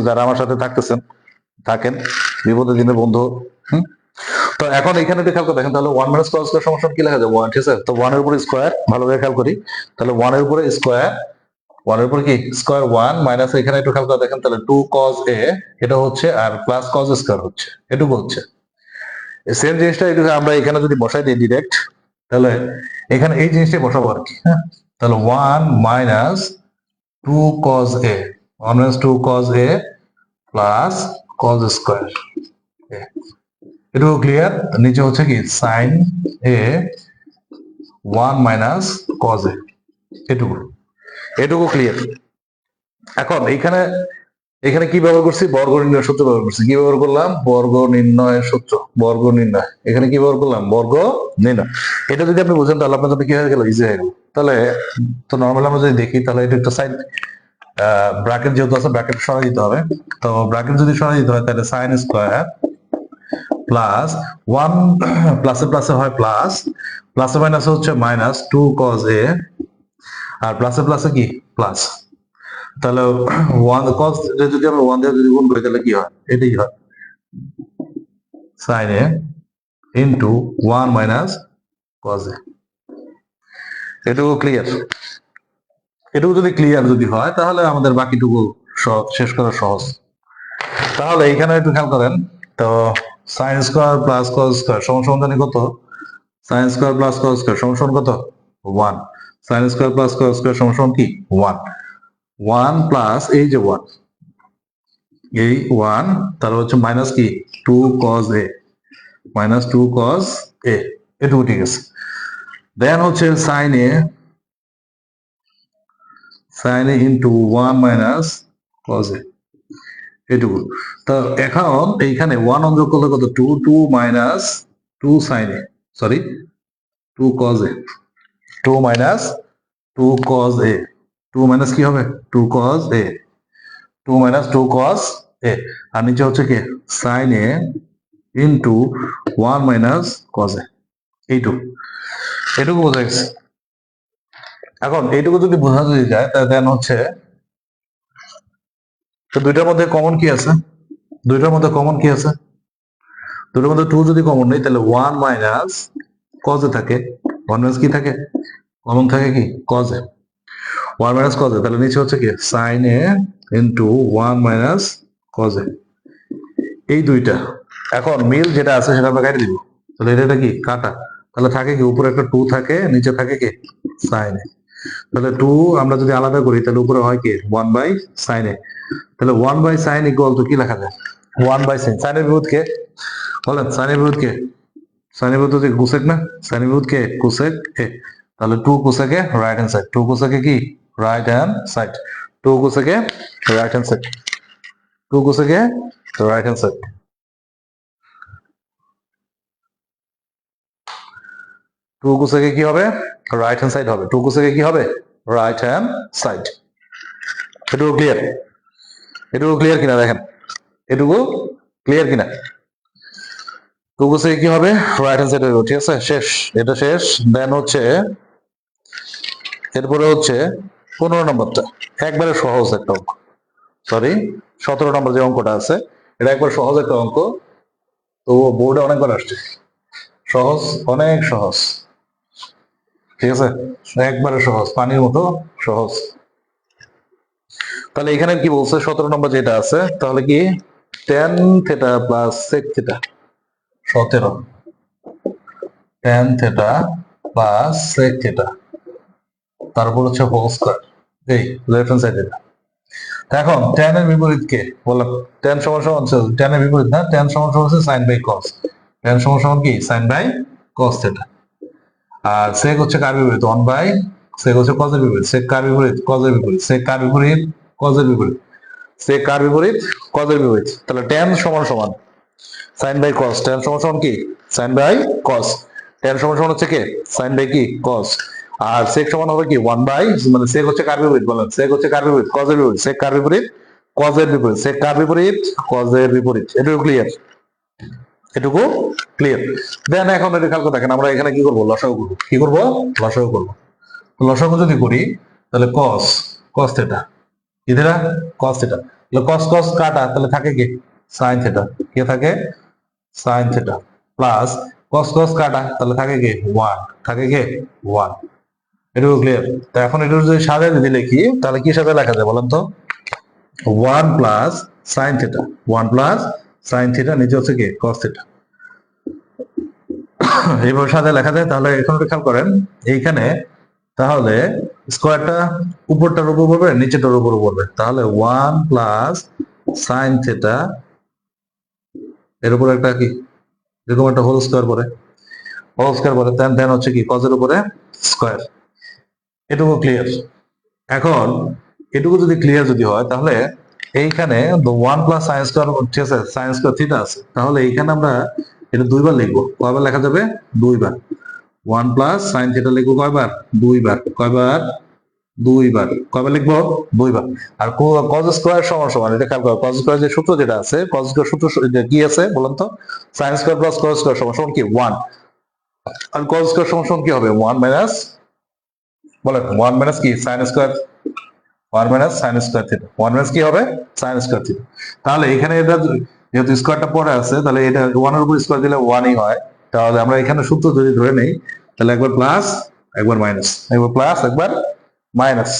যারা আমার সাথে থাকেন বিপদের দিনের বন্ধু। হুম, তো এখন এখানে খেয়াল করে দেখেন, তাহলে 1 মাইনাস কজ স্কয়ার সমস্যা কি লেখা যায়? 1, ঠিক আছে। তো 1 এর উপরে স্কয়ার, ভালো করে খেয়াল করি, তাহলে 1 এর উপরে স্কয়ার 1 এর উপর কি স্কয়ার 1 মাইনাস এখানে একটু খেয়াল করে দেখেন তাহলে 2 cos a এটা হচ্ছে আর প্লাস cos স্কয়ার হচ্ছে এটুকু হচ্ছে। সেম জিনিসটা এটুকু আমরা এখানে যদি বসাই দিই ডিরেক্ট তাহলে এখানে এই জিনিসটাই বসাবো আর কি। হ্যাঁ, তাহলে 1 minus 2 cos a 1 minus 2 cos a plus cos square এটুকু ক্লিয়ার। নিচে হচ্ছে কি sin a 1 minus cos a এটুকু এটুকু ক্লিয়ার। এখন এখানে এখানে কি ব্যবহার করছি বর্গ নির্ণয়ের সূত্র ব্যবহার করছি। কি ব্যবহার করলাম বর্গ নির্ণয়ের সূত্র বর্গ নির্ণয়। এখানে কি ব্যবহার করলাম বর্গ নির্ণয়। এটা যদি আপনি বুঝেন তাহলে আপনার জন্য কি হয়ে গেল ইজি হয়ে গেল। তাহলে তো নর্মালি আমরা যদি দেখি তাহলে এটা একটা সাইড ব্র্যাকেট যেহেতু আছে ব্র্যাকেট সরাই দিতে হবে। তো ব্র্যাকেট যদি সরাই দিতে হয় তাহলে sin স্কয়ার প্লাস 1 প্লাসে প্লাসে হয় প্লাস প্লাসে মাইনাসে হচ্ছে মাইনাস 2 cos a আর প্লাসে প্লাসে কি প্লাস তাহলে 1 cos যদি আমরা 1 দিয়ে যদি গুণ করি তাহলে কি হয় এটাই হয় sin a into 1 minus cos a এটুকু ক্লিয়ার। এটুকু যদি ক্লিয়ার যদি হয় তাহলে আমাদের বাকিটুকু শেষ করা সহজ। তাহলে এখানে একটু খেয়াল করেন তো sin square plus cos square সমান জানি কত sin square plus cos square সমান কত 1 sin square plus cos square সমান কি 1 1 প্লাস এই যে 1 এই 1 তাহলে হচ্ছে মাইনাস কি 2 cos a minus 2 cos a এটুকু ঠিক আছে। দেন হচ্ছে sin a into 1 minus cos a এটুকু। তো এখন এইখানে 1 যোগ করলে কত 2 2 minus 2 sin a sorry 2 cos a 2 minus 2 cos a 2 minus কি হবে 2 cos a 2 minus 2 cos a আর নিচে হচ্ছে কি sin a into 1 minus cos a এটুকু বোঝা গেছে। এখন এইটুকু যদি বোঝা যদি যায় তাহলে দেন হচ্ছে তো দুইটার মধ্যে কমন কি আছে দুইটার মধ্যে কমন কি আছে দুটোর মধ্যে 2 যদি কমন নেই তাহলে 1 মাইনাস cos a থাকে 1 মাইনাস কি থাকে কমন থাকে কি cos a 1 minus cos a তাহলে নিচে হচ্ছে কি sin a into 1 minus cos a এই দুইটা। এখন মিল যেটা আছে সেটা আমরা কেটে দিব তাহলে এটা কি কাটা তাহলে থাকে কি উপরে একটা 2 থাকে নিচে থাকে কি sin a তাহলে 2 আমরা যদি আলাদা করি তাহলে উপরে হয় কি 1 বাই sin a তাহলে 1 বাই sin ইকুয়াল টু কি লেখা যায় 1 বাই sin sin এর বিপরীত কে বলেন sin এর বিপরীত কে sin এর বিপরীত কোসেক না sin এর বিপরীত কে কোসেক a তাহলে 2 কোসেকে রাইট হ্যান্ড সাইড 2 কোসেকে কি রাইট হ্যান্ড সাইড 2 কোসেকে রাইট হ্যান্ড সাইড 2 কোসেকে রাইট হ্যান্ড সাইড 2 কোসেকে কি হবে রাইট হ্যান্ড সাইড হবে 2 কোসেকে কি হবে রাইট হ্যান্ড সাইড। এটুকু ক্লিয়ার কিনা দেখেন এটুকু ক্লিয়ার কিনা 2 কোসেকে কি হবে রাইট হ্যান্ড সাইড হবে ঠিক আছে শেষ এটা শেষ। দেন হচ্ছে এরপরে হচ্ছে 15 নম্বরটা একবারে সহজ একটা অঙ্ক সরি 17 নম্বর যে অঙ্কটা আছে এটা একবার সহজ একটা অঙ্ক তো বোর্ডে অনেকবার আসছে সহজ অনেক সহজ ঠিক আছে একবারে সহজ পানির মতো সহজ। তাহলে এখানে কি বলছে 17 নম্বর যেটা আছে তাহলে কি tan theta plus sec theta 17 tan theta plus sec theta তারপর হচ্ছে হোল স্কয়ার এই লেফট হ্যান্ড সাইডে। এখন tan এর বিপরীত কে বললাম tan সমান সমান tan এর বিপরীত না tan সমান সমান হচ্ছে sin বাই cos tan সমান সমান কি sin বাই cos থিটা আর sec হচ্ছে কার বিপরীত 1 বাই sec হচ্ছে cos এর বিপরীত sec কার বিপরীত cos এর বিপরীত sec কার বিপরীত cos এর বিপরীত sec কার বিপরীত cos এর বিপরীত তাহলে tan সমান সমান sin বাই cos tan সমান সমান কি sin বাই cos tan সমান সমান হচ্ছে কি sin বাই কি cos আর sec সমান হবে কি 1 বাই মানে sec হচ্ছে কার বিপরীত বলেন sec হচ্ছে কার বিপরীত cos এর বিপরীত sec কার বিপরীত cos এর বিপরীত sec কার বিপরীত cos এর বিপরীত এটুকু ক্লিয়ার এটুকু ক্লিয়ার। দেন এখন এটা খেয়াল করে দেখেন আমরা এখানে কি করব লসাগু করব কি করব লসাগু করব লসাগু যদি করি তাহলে cos cos থিটা কি থিটা cos থিটা তাহলে cos cos কাটা তাহলে থাকে কি sin থিটা কি থাকে sin theta plus cos cos কাটা তাহলে থাকে কি 1 থাকে কি 1 এটুকু ক্লিয়ার? তো এখন এটা যদি সাজায় যদি লিখি তাহলে কি সাথে লেখা যায় বলেন তো? 1 plus sine theta, 1 plus sine theta, নিচে হচ্ছে কি কস থিটা। এইভাবে সাথে লেখা যায়। তাহলে এখন খেয়াল করেন এইখানে তাহলে স্কোয়ারটা উপরটার উপর পড়বে নিচেটার উপর পড়বে, তাহলে 1 প্লাস সাইন থিটা এর উপর একটা কি এরকম একটা হোল স্কোয়ার পড়ে, হোল স্কোয়ার পড়ে দেন হচ্ছে কি কজের উপরে স্কোয়ার। এটুকু ক্লিয়ার? এখন এটুকু যদি ক্লিয়ার যদি হয় তাহলে এইখানে 1 প্লাস সাইন স্কোয়ার, ঠিক আছে, সাইন স্কোয়ার থিটা আছে, তাহলে এইখানে আমরা এটা দুইবার লিখবো। কয়বার লেখা যাবে? দুইবার। 1 প্লাস সাইন থিটা লিখবো কয়বার? দুইবার। কয়বার? দুইবার। কয়বার লিখবো? দুইবার। আর কজ স্কোয়ার সমান সমান, এটা খেয়াল করো, কজ স্কোয়ার যে সূত্র যেটা আছে, কজ স্কোয়ার সূত্র কি আছে বলুন তো? Sine square plus cos square সমান সমান কি 1, আর কজ স্কোয়ার সমান সমান কি হবে? 1 মাইনাস, বলেন 1 মাইনাস কি sine square, 1 minus sign square theta, 1 minus কি হবে সাইন স্কোয়ার থিটা। তাহলে এখানে এটা যেহেতু স্কোয়ারটা পরে আছে তাহলে এটা 1 এর উপর স্কোয়ার দিলে 1ই হয়। তাহলে আমরা এখানে সূত্র যদি ধরে নেই তাহলে একবার প্লাস একবার মাইনাস, একবার প্লাস একবার মাইনাস,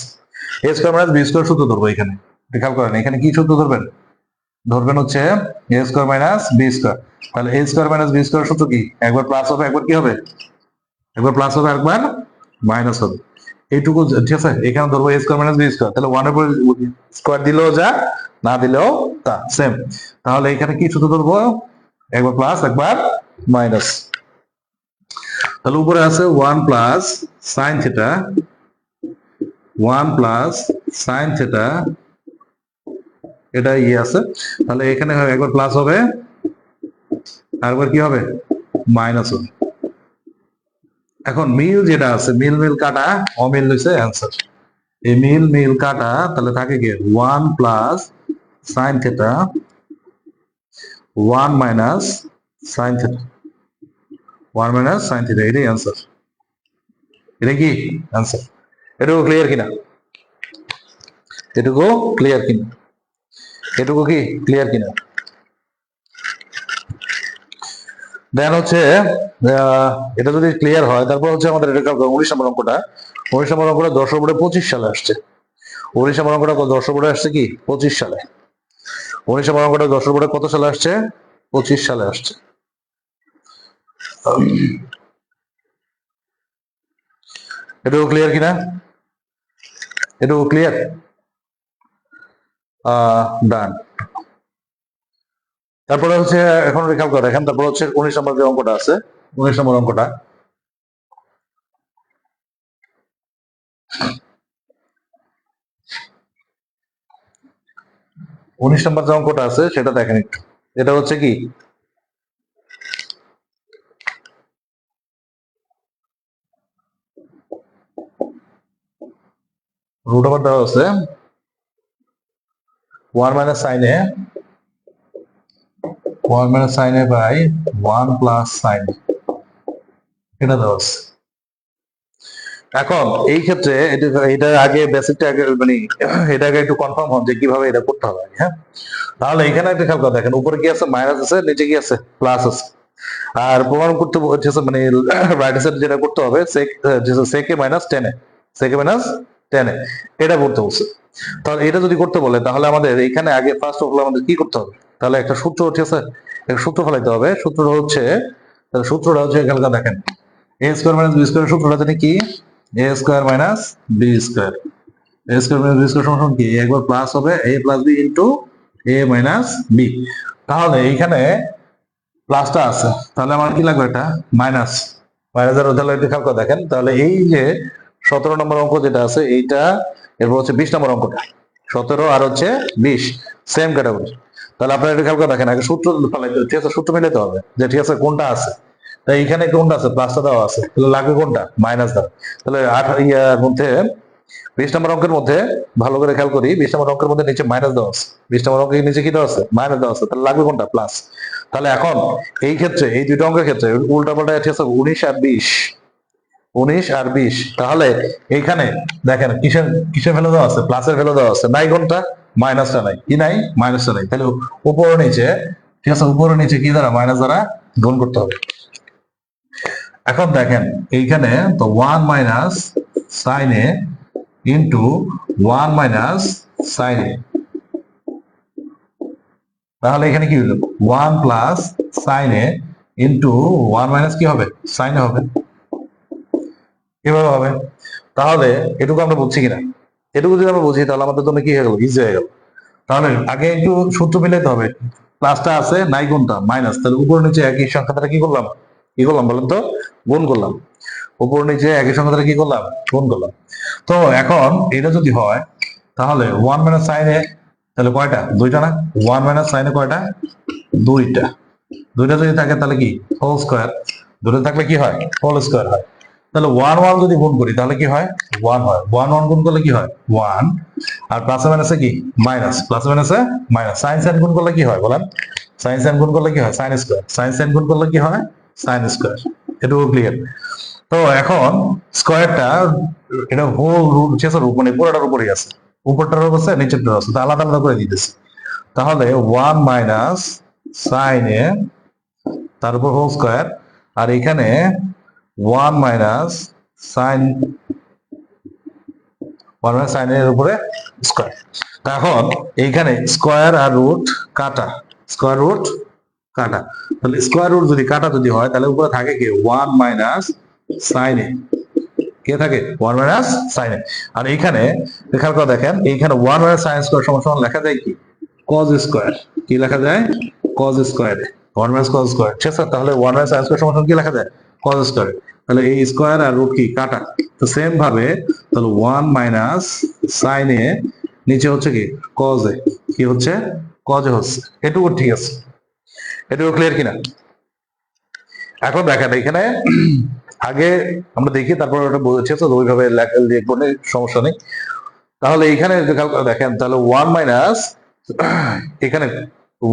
এ স্কোয়ার মাইনাস বি স্কোয়ার সূত্র ধরবো এখানে। খেয়াল করেন এখানে কি সূত্র ধরবেন? ধরবেন হচ্ছে এ স্কোয়ার মাইনাস বি স্কোয়ার। তাহলে এ স্কোয়ার মাইনাস বি স্কোয়ার সূত্র কি? একবার প্লাস হবে একবার কি হবে? একবার প্লাস হবে একবার মাইনাস হবে। এইটুকু ঠিক আছে। এখানে ধরবো এ স্কোয়ার মাইনাস বি স্কোয়ার, তাহলে 1 এর উপর স্কোয়ার দিলেও যা না দিলেও তা সেম। তাহলে এখানে কি সূত্র ধরবো? একবার প্লাস একবার মাইনাস। তাহলে উপরে আছে 1 plus sine theta, 1 plus sine theta, এটা আছে। তাহলে এখানে একবার প্লাস হবে আর একবার কি হবে? মাইনাস হবে। এখন মিল যেটা আছে, মিল মিল কাটা, অমিল হচ্ছে অ্যান্সার। এই মিল মিল কাটা, তাহলে থাকে কি 1 plus sine theta, 1 minus sine theta, 1 minus sine theta, এটাই অ্যান্সার। এটা কি অ্যান্সার? এটুকু ক্লিয়ার কিনা? এটুকু ক্লিয়ার কিনা? এটুকু কি ক্লিয়ার কিনা? দেন হচ্ছে এটা যদি ক্লিয়ার হয় তারপর হচ্ছে আমাদের এটা 19 নম্বর অঙ্কটা। 19 নম্বর অঙ্কটা 10 বোর্ডে 25 সালে আসছে। 19 নম্বর অঙ্কটা 10 বোর্ডে আসছে কি 25 সালে। 19 নম্বর অঙ্কটা 10 বোর্ডে কত সালে আসছে? 25 সালে আসছে। এটুকু ক্লিয়ার কিনা? এটুকু ক্লিয়ার? ডান। তারপরে হচ্ছে এখন খেয়াল করে দেখেন, তারপর হচ্ছে 19 নম্বর যে অঙ্কটা আছে, 19 নম্বর অঙ্কটা উনিশ নম্বর যে অঙ্কটা আছে সেটা দেখেন একটু। এটা হচ্ছে কি রুট ওভার দেওয়া আছে 1 minus sine A, 1 minus sine A by 1 plus sine, এটা দেওয়া আছে। এখন এই ক্ষেত্রে এটা আগে বেসিকটা আগে মানে এটা আগে একটু কনফার্ম হন যে কিভাবে এটা করতে হবে। হ্যাঁ, তাহলে এখানে একটা খেয়াল করে দেখেন, উপরে কি আছে মাইনাস আছে, নিচে কি আছে প্লাস আছে। আর প্রমাণ করতে হচ্ছে মানে রাইট সাইড যেটা করতে হবে সেকে মাইনাস টেনে, সেকে মাইনাস টেনে, এটা করতে বলছে। তাহলে এটা যদি করতে বলে তাহলে আমাদের এখানে আগে ফার্স্ট অফ অল আমাদের কি করতে হবে? তাহলে একটা সূত্র, ঠিক আছে, একটা সূত্র ফলাইতে হবে। সূত্রটা হচ্ছে, তাহলে সূত্রটা হচ্ছে এখানকার দেখেন, এ স্কোয়ার মাইনাস বি স্কোয়ার সূত্রটা জানি কি? A square minus B square, A square minus B square সমান কি? একবার প্লাস হবে এ প্লাস বি ইন্টু এ মাইনাস বি। তাহলে এইখানে প্লাসটা আছে, তাহলে আমার কি লাগবে? এটা মাইনাস, মাইনাস আর তাহলে একটু খেয়াল করে দেখেন, তাহলে এই যে 17 নম্বর অঙ্ক যেটা আছে এইটা, এরপর হচ্ছে 20 নম্বর অঙ্কটা, 17 আর হচ্ছে 20 সেম ক্যাটাগরি। তাহলে আপনারা একটু খেয়াল করে দেখেন, আগে সূত্র ফেলাইতে, ঠিক আছে, সূত্র মিলাতে হবে যে ঠিক আছে কোনটা আছে। তাই এখানে কোনটা আছে? প্লাসটা দেওয়া আছে, তাহলে লাগবে কোনটা? মাইনাস দাও। তাহলে ইয়ার মধ্যে 20 নম্বর অঙ্কের মধ্যে ভালো করে খেয়াল করি, 20 নম্বর অঙ্কের মধ্যে নিচে মাইনাস দেওয়া আছে, 20 নম্বর অঙ্কের নিচে কি দেওয়া আছে? মাইনাস দেওয়া আছে, তাহলে লাগবে কোনটা? প্লাস। তাহলে এখন এই ক্ষেত্রে এই দুটো অঙ্কের ক্ষেত্রে উল্টা পাল্টা ঠিক আছে 19 আর 20, 19 আর 20, তাহলে এইখানে দেখেন কিসের কিসের ভ্যালু দেওয়া আছে? প্লাসের ভ্যালু দেওয়া আছে, নাই কোনটা? মাইনাসটা নাই। কি নাই? মাইনাসটা নাই। তাহলে উপর নিচে, ঠিক আছে, উপর নিচে কি দ্বারা? মাইনাস দ্বারা গুণ করতে হবে। এখন দেখেন এইখানে তো 1 minus sine A into 1 minus sine এ। তাহলে এখানে কি হলো 1 plus sign A into 1 minus কি হবে সাইন এ হবে, কিভাবে হবে? তাহলে এটুকু আমরা বুঝছি কিনা? এটুকু যদি আমরা বুঝি তাহলে আমাদের জন্য কি হয়ে গেল, ইজি হয়ে গেল। তাহলে আগে একটু সূত্র মিলাইতে হবে। প্লাসটা আছে নাই কোনটা মাইনাস, তাহলে উপর নিচে একই সংখ্যাটা কি করলাম বলেন তো, গুণ করলাম। উপর নিচে একই সংখ্যাটা কি করলাম, গুণ করলাম। তো এখন এটা যদি হয় তাহলে 1 মাইনাস সাইন এ তাহলে কয়টা, দুইটা না? 1 মাইনাস সাইন এ কয়টা, দুইটা। দুইটা যদি থাকে তাহলে কি হোল স্কয়ার, দুটো থাকলে কি হয় হোল স্কয়ার হয়। তাহলে 1 1 যদি গুণ করি তাহলে কি হয় 1 হয়, 1 1 গুণ করলে কি হয় 1, আর প্লাসে মাইনাসে কি মাইনাস, প্লাসে মাইনাসে মাইনাস। সাইন সাইন গুণ করলে কি হয় বলেন, সাইন সাইন গুণ করলে কি হয় সাইন স্কয়ার, সাইন সাইন গুণ করলে কি হয় সাইন স্কয়ার। এটুকু ক্লিয়ার? তো এখন স্কয়ারটা এটা হোল রুট চেসার মানে পুরোটার উপরেই আছে, উপরটার আছে নিচেরটার আছে, তো আলাদা আলাদা করে দিতেছি। তাহলে 1 মাইনাস সাইন এ তার উপর হোল স্কয়ার, আর এখানে 1 মাইনাস সাইন, 1 মাইনাস সাইন এর উপরে স্কয়ার। এখন এইখানে স্কয়ার আর রুট কাটা, স্কয়ার রুট কাটা, তাহলে স্কয়ার রুট যদি কাটা যদি হয় তাহলে উপরে থাকে কি 1 মাইনাস সাইন এ, কে থাকে 1 মাইনাস সাইন এ। আর এইখানে খেয়াল করে দেখেন এইখানে 1 মাইনাস সাইন স্কয়ার সমান সমান লেখা যায় কি cos স্কয়ার, কি লেখা যায় cos square, 1 minus cos square. ঠিক আছে, তাহলে 1 মাইনাস সাইন স্কয়ার সমান সমান কি লেখা যায় cos স্কয়ার। তাহলে এই স্কয়ার আর রুট কি কাটা, তো সেম ভাবে তাহলে 1 মাইনাস সাইন এ নিচে হচ্ছে কি cos এ, কি হচ্ছে cos এ হচ্ছে। এটুকু ঠিক আছে, এটুকু ক্লিয়ার কিনা? এখন দেখেন এখানে আগে আমরা দেখি তারপর ওটা বোঝাচ্ছি, তো ওইভাবে লিখবো না, সমস্যা নেই। তাহলে এখানে দেখেন তাহলে 1 মাইনাস এখানে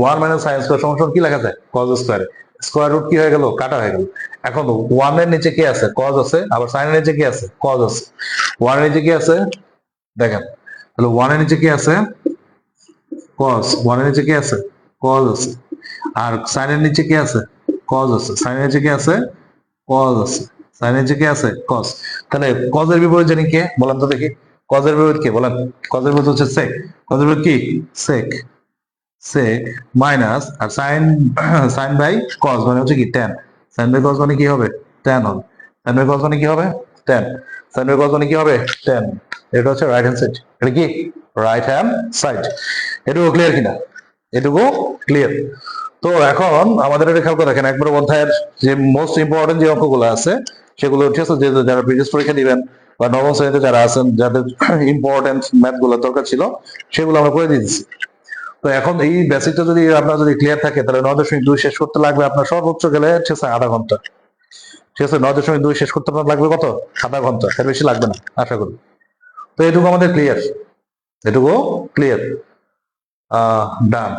1 মাইনাস সাইন স্কয়ার সমান কি লেখা যায় cos স্কয়ার, স্কয়ার রুট কি হয়ে গেল কাটা হয়ে গেল। এখন 1 এর নিচে কি আছে cos আছে, আবার সাইন এর নিচে কি আছে cos আছে। 1 এর নিচে কি আছে দেখেন, তাহলে 1 এর নিচে কি আছে cos, 1 এর নিচে কি আছে cos আছে, আর সাইন এর নিচে কি আছে cos আছে, সাইন এর নিচে কি আছে cos আছে, সাইন এর নিচে কি আছে cos। তাহলে cos এর বিপরীত জানি কে বলেন তো দেখি, cos এর বিপরীত কে বলেন, cos এর বিপরীত হচ্ছে sec, cos এর বিপরীত কি sec, sec মাইনাস আর সাইন, সাইন বাই cos মানে হচ্ছে কি tan, সাইন বাই cos মানে কি হবে tan হবে, সাইন বাই cos মানে কি হবে tan, সাইন বাই cos মানে কি হবে tan। এটা হচ্ছে রাইট হ্যান্ড সাইড, এটা কি রাইট হ্যান্ড সাইড। এটুকু ক্লিয়ার কিনা, এটুকু ক্লিয়ার? তো এখন আমাদের এটা খেয়াল করে দেখেন একবার অধ্যায়ের যে মোস্ট ইম্পর্টেন্ট যে অঙ্কগুলো আছে সেগুলো ঠিক আছে, যে যারা প্রিভিয়াস পরীক্ষা দিবেন বা নবম শ্রেণীতে যারা আছেন যাদের ইম্পর্টেন্ট ম্যাথ গুলো দরকার ছিল সেগুলো আমরা করে দিয়েছি। তো এখন এই বেসিকটা যদি আপনার যদি ক্লিয়ার থাকে তাহলে 9.2 শেষ করতে লাগবে আপনার সর্বোচ্চ গেলে ঠিক আছে আধা ঘন্টা। ঠিক আছে, 9.2 শেষ করতে আপনার লাগবে কত, আধা ঘন্টা, এর বেশি লাগবে না আশা করি। তো এটুকু আমাদের ক্লিয়ার, এটুকু ক্লিয়ার, ডান,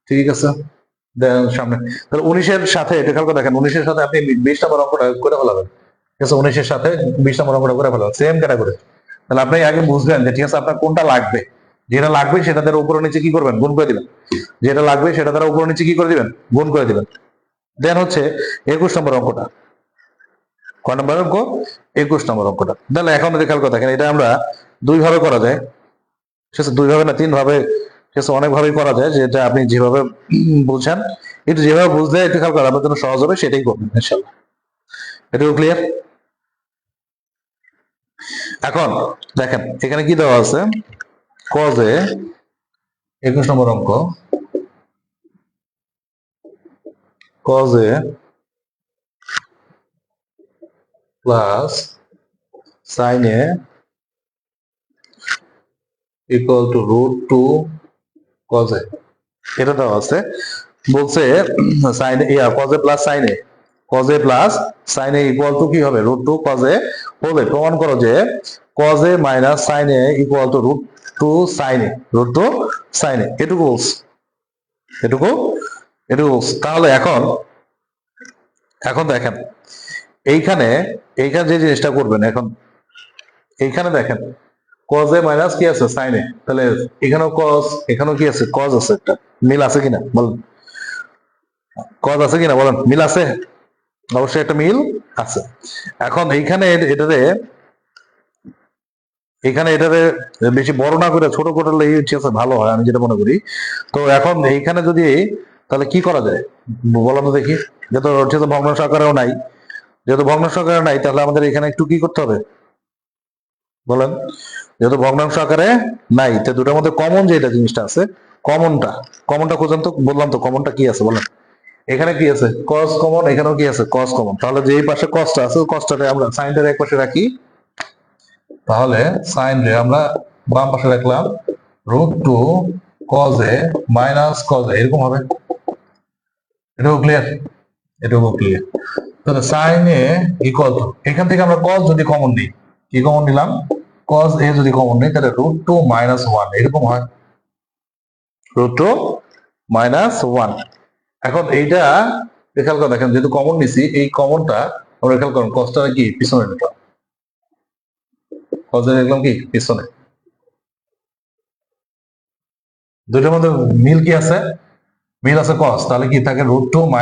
ঠিক আছে। দেন সামনে তাহলে 19-এর সাথে এটা খেয়াল করে দেখেন, 19-এর সাথে আপনি 20 নম্বর অঙ্কটা করে ফেলাবেন। ঠিক আছে, 19-এর সাথে 20 নম্বর অঙ্কটা করে ফেলাবেন সেম ক্যাটাগরি। তাহলে আপনি আগে বুঝবেন যে ঠিক আছে আপনার কোনটা লাগবে, যেটা লাগবে সেটা দ্বারা উপর নিচে কি করবেন গুণ করে দিবেন, যেটা লাগবে সেটা দ্বারা উপর নিচে কি করে দিবেন গুণ করে দিবেন। দেন হচ্ছে 21 নম্বর অঙ্কটা, কয় নম্বর অঙ্ক 21 নম্বর অঙ্কটা। তাহলে এখন খেয়াল করে দেখেন এটা আমরা দুই ভাবে করা যায়, ঠিক আছে, দুই ভাবে না তিন ভাবে, ঠিক আছে, অনেক ভাবেই করা যায়, যেটা আপনি যেভাবে বুঝেন একটু যেভাবে বুঝলে একটু খেয়াল করা আপনার জন্য সহজ হবে সেটাই করবেন ইনশাআল্লাহ। এটুকু ক্লিয়ার? এখন দেখেন এখানে কি দেওয়া আছে cos এ 21 নম্বর অঙ্ক, cos A plus sin A equal to √2 cos এ, এটা দেওয়া আছে। বলছে sin A cos A plus sin A, cos A plus sin A equal to কি হবে √2 cos এ হবে। প্রমাণ করো যে cos A minus sin A equal to √2 sin A, √2 sin এ। এটুকু বলছে, এটুকু এটুকু বলছে। তাহলে এখন এখন দেখেন এইখানে এইখানে যে জিনিসটা করবেন এখন এইখানে দেখেন cos এ মাইনাস কি আছে sin এ, তাহলে এখানেও cos এখানেও কি আছে cos আছে, একটা মিল আছে কিনা বলেন, cos আছে কিনা বলেন, মিল আছে, অবশ্যই একটা মিল আছে। এখন এইখানে এটাতে এখানে এটারে বেশি বড় না করে ছোট করলে ঠিক আছে ভালো হয়, আমি যেটা মনে করি। তো এখন এইখানে যদি তাহলে কি করা যায় বলো তো দেখি, যেহেতু ঠিক আছে ভগ্নাংশ আকারেও নাই, যেহেতু ভগ্নাংশ আকারে নাই তাহলে আমাদের এখানে একটু কি করতে হবে বলেন। যেহেতু ভগ্নাংশ আকারে নাই, তো দুটার মধ্যে কমন যেটা জিনিসটা আছে, কমনটা কমনটা খুঁজেন তো, বললাম তো কমনটা কি আছে বলেন। এখানে কি আছে কস কমন, এখানেও কি আছে কস কমন, তাহলে যে এই পাশে কসটা আছে কসটাকে আমরা সাইনটার এক পাশে রাখি, তাহলে সাইন রে আমরা বাম পাশে রাখলাম √2 cos a minus cos a, এরকম হবে। এটাও ক্লিয়ার, এটাও ক্লিয়ার। তাহলে সাইন এ ইকুয়াল টু, এখান থেকে আমরা cos যদি কমন নিই, কি কমন নিলাম cos a যদি কমন নিই তাহলে √2 - 1 এরকম হয়, √2 - 1। এখন এইটা খেয়াল করে দেখেন, যেহেতু কমন নিছি এই কমনটা আমরা খেয়াল করুন, cosটা কি পিছনে নিলাম, cos এ লিখলাম কি পিছনে, দুইটার মধ্যে মিল কি আছে, মিল আছে cos, তাহলে কি থাকে √2 -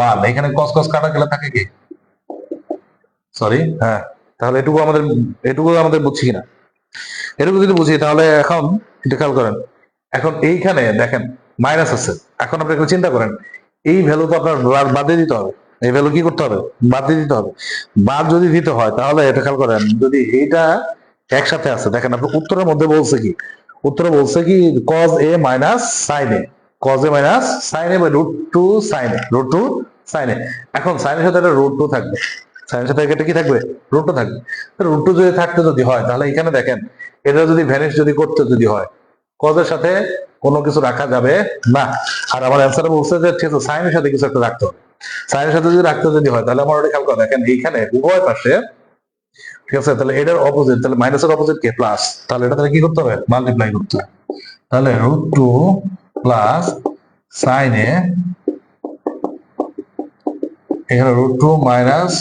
1, এখানে cos cos কাটা গেলে থাকে কি সরি, হ্যাঁ। তাহলে এটুকু আমাদের বুঝছি কিনা, এটুকু যদি বুঝি তাহলে এখন এটা খেয়াল করেন, এখন এইখানে দেখেন মাইনাস আছে, এখন আপনি একটু চিন্তা করেন এই ভ্যালু তো আপনার বাদ দিয়ে দিতে হবে, এই ভ্যালু কি করতে হবে বাদ দিয়ে দিতে হবে। বাদ যদি দিতে হয় তাহলে এটা খেয়াল করেন, যদি এইটা একসাথে আছে দেখেন আপনার উত্তরের মধ্যে বলছে কি, উত্তরে বলছে কি cos a minus sin a, cos a minus sin a by √2 sin a, √2 sin a। এখন sin এর সাথে একটা √2 থাকবে, sin এর সাথে এটা কি থাকবে √2 থাকবে। √2 যদি থাকতে যদি হয় তাহলে এখানে দেখেন এটা যদি ভ্যানিশ যদি করতে যদি হয় cos এর সাথে কোনো কিছু রাখা যাবে না। আর আমার অ্যান্সারে বলছে যে ঠিক আছে sin এর সাথে কিছু একটা রাখতে হবে, sin এর সাথে যদি রাখতে যদি হয় তাহলে আমার ওটা খেয়াল করে দেখেন এইখানে উভয় পাশে ঠিক আছে, তাহলে এটার অপোজিট, তাহলে মাইনাসের অপোজিট কে প্লাস, তাহলে এটা তাহলে কি করতে হবে মাল্টিপ্লাই করতে হবে। তাহলে √2 প্লাস sin a, এখানে √2 মাইনাস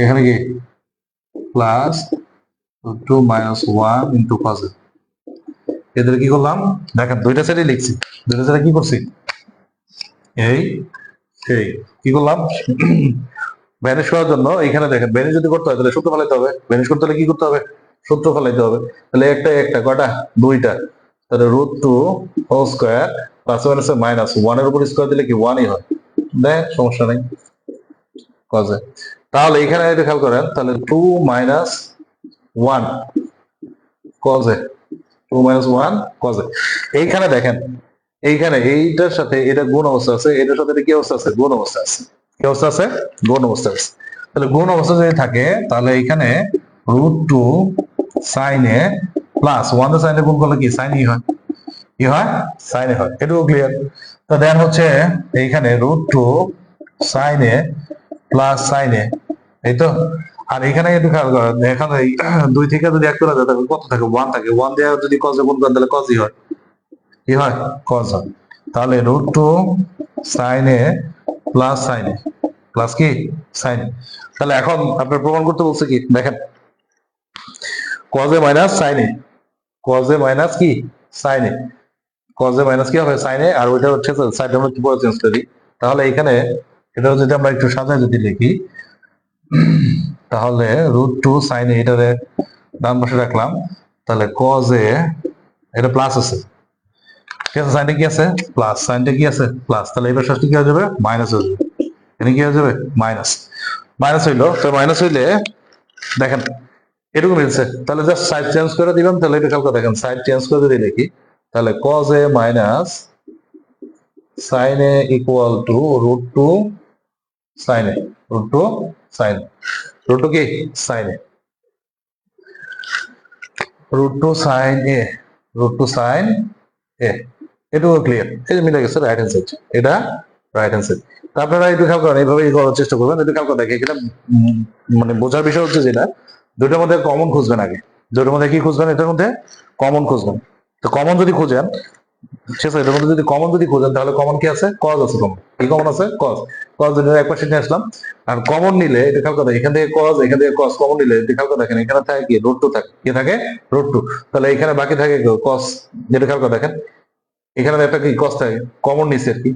এখানে কি প্লাস √2 - 1 ইন্টু cos a। এদের কি করলাম দেখেন দুইটা সাইডে লিখছি, দুইটা সাইডে কি করছি এই এই কি করলাম ভ্যানিশ করার জন্য এখানে দেখেন ভ্যানিশ যদি করতে হয় তাহলে সূত্র ফেলাইতে হবে, ভ্যানিশ করতে হলে কি করতে হবে সূত্র ফেলাইতে হবে। তাহলে একটা কয়টা দুইটা, তাহলে √2 হোল স্কয়ার প্লাস মাইনাস 1 এর উপর স্কয়ার দিলে কি 1ই হয়, দেখ সমস্যা নাই cos a। তাহলে এখানে এটা খেয়াল করেন, তাহলে 2 - 1 cos a, 2 - 1 cos a। এইখানে দেখেন এইখানে এইটার সাথে এটা গুণ অবস্থা আছে, এটার সাথে এটা কি অবস্থা আছে গুণ অবস্থা আছে, কি অবস্থা আছে গুণ অবস্থা আছে। তাহলে গুণ অবস্থা যদি থাকে তাহলে এখানে √2 sin a প্লাস 1 দিয়ে sin a গুণ করলে কি sin ই হয়, কি হয় sin a হয়, এটুকু ক্লিয়ার। তো দেন হচ্ছে এইখানে √2 sin a plus sin a, এই তো। আর এখানে একটু খেয়াল করেন এখানে দুই থেকে যদি এক করা যায় তাহলে কত থাকে 1 থাকে, 1 দিয়ে যদি cos এ গুণ করেন তাহলে cos ই হয়, কি হয় cos হয়। তাহলে √2 sin a plus sin a plus কি sin a। তাহলে এখন আপনার প্রমাণ করতে বলছে কি দেখেন cos a minus sin a, cos a minus কি sin a, cos a minus কি হবে sin a, আর ওইটা হচ্ছে সাইড আমরা কি পরে চেঞ্জ করি। তাহলে এখানে এটা যদি আমরা একটু সাজায় যদি লিখি তাহলে √2 sin a এটারে ডান পাশে রাখলাম, তাহলে cos a এটা প্লাস আছে, ঠিক আছে সাইনটা কি আছে প্লাস, সাইনটা কি আছে প্লাস, তাহলে এবার শেষটা কি হয়ে যাবে মাইনাস হয়ে যাবে, এখানে কি হয়ে যাবে মাইনাস, মাইনাস হইলো তো মাইনাস হইলে দেখেন এটুকু মিলছে, তাহলে জাস্ট সাইড চেঞ্জ করে দিলাম, তাহলে এটা খেয়াল করে দেখেন সাইড চেঞ্জ করে যদি লিখি তাহলে cos a minus sin a equal to √2 sin a, √2 sin √2 কি sin a, √2 sin a, √2 sin a, এটুকু ক্লিয়ার, এই যে মিলে গেছে রাইট হ্যান্ড সাইড, এটা রাইট হ্যান্ড সাইড। তা আপনারা একটু খেয়াল করেন এইভাবে করার চেষ্টা করবেন, একটু খেয়াল করে দেখেন এখানে মানে বোঝার বিষয় হচ্ছে যেটা দুইটার মধ্যে কমন খুঁজবেন আগে, দুইটার মধ্যে কি খুঁজবেন এটার মধ্যে কমন খুঁজবেন। তো কমন যদি খুঁজেন ঠিক আছে, এটার মধ্যে যদি কমন যদি খুঁজেন তাহলে কমন কি আছে cos আছে, কমন কি কমন আছে cos, cos দুটো এক পাশে নিয়ে আসলাম। আর কমন নিলে এটা খেয়াল করে এখান থেকে cos এখান থেকে cos কমন নিলে এটা খেয়াল করে দেখেন এখানে থাকে কি √2 থাকে, কি থাকে √2, তাহলে এখানে বাকি থাকে cos, যেটা খেয়াল করে দেখেন এখানে একটা কি কস থাকে, কমন নিচ্ছে আর কি।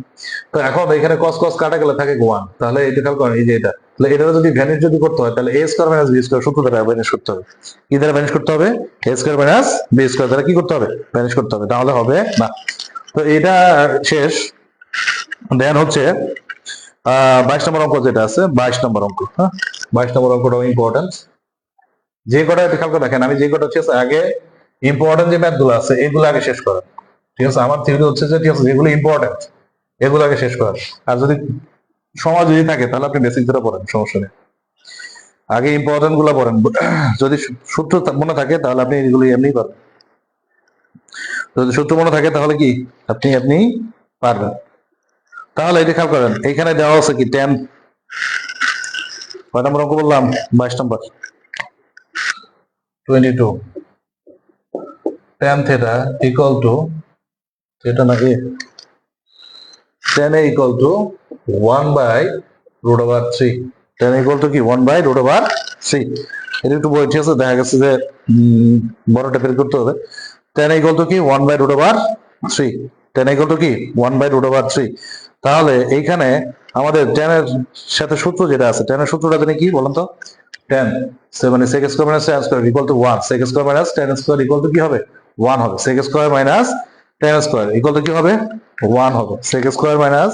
তো এখন এখানে কস কস কাটা গেলে থাকে 1, তাহলে এটা খেয়াল করেন, এই যে এটা, তাহলে এটা যদি ভ্যানিশ যদি করতে হয় তাহলে a square minus b square সূত্র দ্বারা ভ্যানিশ করতে হবে। কি দ্বারা ভ্যানিশ করতে হবে? a square minus b square দ্বারা কি করতে হবে? ভ্যানিশ করতে হবে, তাহলে হবে না। তো এটা শেষ। দেন হচ্ছে 22 নম্বর অঙ্ক যেটা আছে, 22 নম্বর অঙ্ক, হ্যাঁ 22 নম্বর অঙ্কটাও ইম্পর্টেন্ট। যে কটা খেয়াল করে দেখেন, আমি যে কটা হচ্ছে আগে ইম্পর্টেন্ট যে ম্যাথ গুলো আছে এগুলো আগে শেষ করেন, ঠিক আছে? আমার থিওরি হচ্ছে যে ঠিক আছে যেগুলো ইম্পর্টেন্ট এগুলো আগে শেষ করেন, আর যদি সময় যদি থাকে তাহলে আপনি বেসিক ধরে পড়েন, সমস্যা নেই। আগে ইম্পর্টেন্ট গুলো পড়েন, যদি সূত্র মনে থাকে তাহলে আপনি এগুলো এমনি পারবেন। যদি সূত্র মনে থাকে তাহলে কি আপনি আপনি পারবেন। তাহলে এটা খেয়াল করেন, এখানে দেওয়া আছে কি 10, কয় নম্বর অঙ্ক বললাম? 22 নম্বর, 22 tan theta equal to theta না a, tan a equal to 1 by root over 3, tan equal to কি 1 by root over 3। এটা একটু বই, ঠিক আছে? দেখা গেছে যে বড়টা বের করতে হবে। tan equal to কি 1 by root over 3, tan equal to কি 1 by root over 3। তাহলে এইখানে আমাদের tan এর সাথে সূত্র যেটা আছে, tan এর সূত্রটা জানি কি বলেন তো? tan মানে sec square minus tan square equal to 1, sec square minus tan square equal to কি হবে? 1 হবে। sec square minus tan square equal to কি হবে? 1 হবে। sec square minus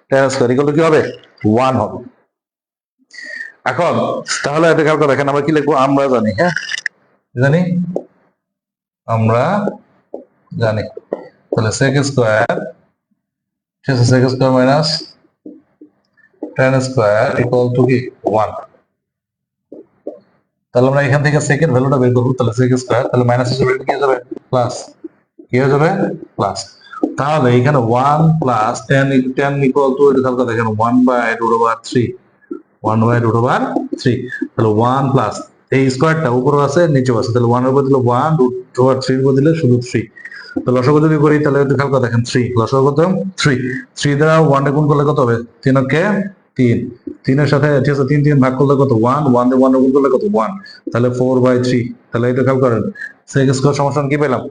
tan square equal to কি হবে? 1 হবে। এখন তাহলে এটা খেয়াল করে দেখেন, আমরা কি লিখবো? আমরা জানি, হ্যাঁ জানি, আমরা জানি। তাহলে sec স্কয়ার, ঠিক আছে, sec square minus tan square equal to কি 1। তাহলে আমরা এখান থেকে সেকেন্ড ভ্যালুটা বের করবো, তাহলে sec স্কয়ার, তাহলে মাইনাস হিসেবে কি হয়ে যাবে? প্লাস, কি হয়ে যাবে? প্লাস। তাহলে এখানে 1 প্লাস tan ইকুয়াল টু, এটা খেয়াল করে দেখেন 1 by root over 3, 1 by root over 3। তাহলে 1 প্লাস এই স্কয়ারটা উপরে আছে নিচেও আছে, তাহলে 1 এর বদলে 1, রুট ওভার 3 এর বদলে শুধু 3। তো লসাগু যদি করি তাহলে একটু খেয়াল করে দেখেন, 3 লসাগু কত? 3। 3 দ্বারা 1 এ গুণ করলে কত হবে? 3 কে 3, 3 এর সাথে ঠিক আছে 3 3 ভাগ করলে কত? 1, 1 দিয়ে 1 এ গুণ করলে কত? 1, তাহলে 4/3। তাহলে এটা খেয়াল করেন, sec স্কয়ার সমান কি পেলাম?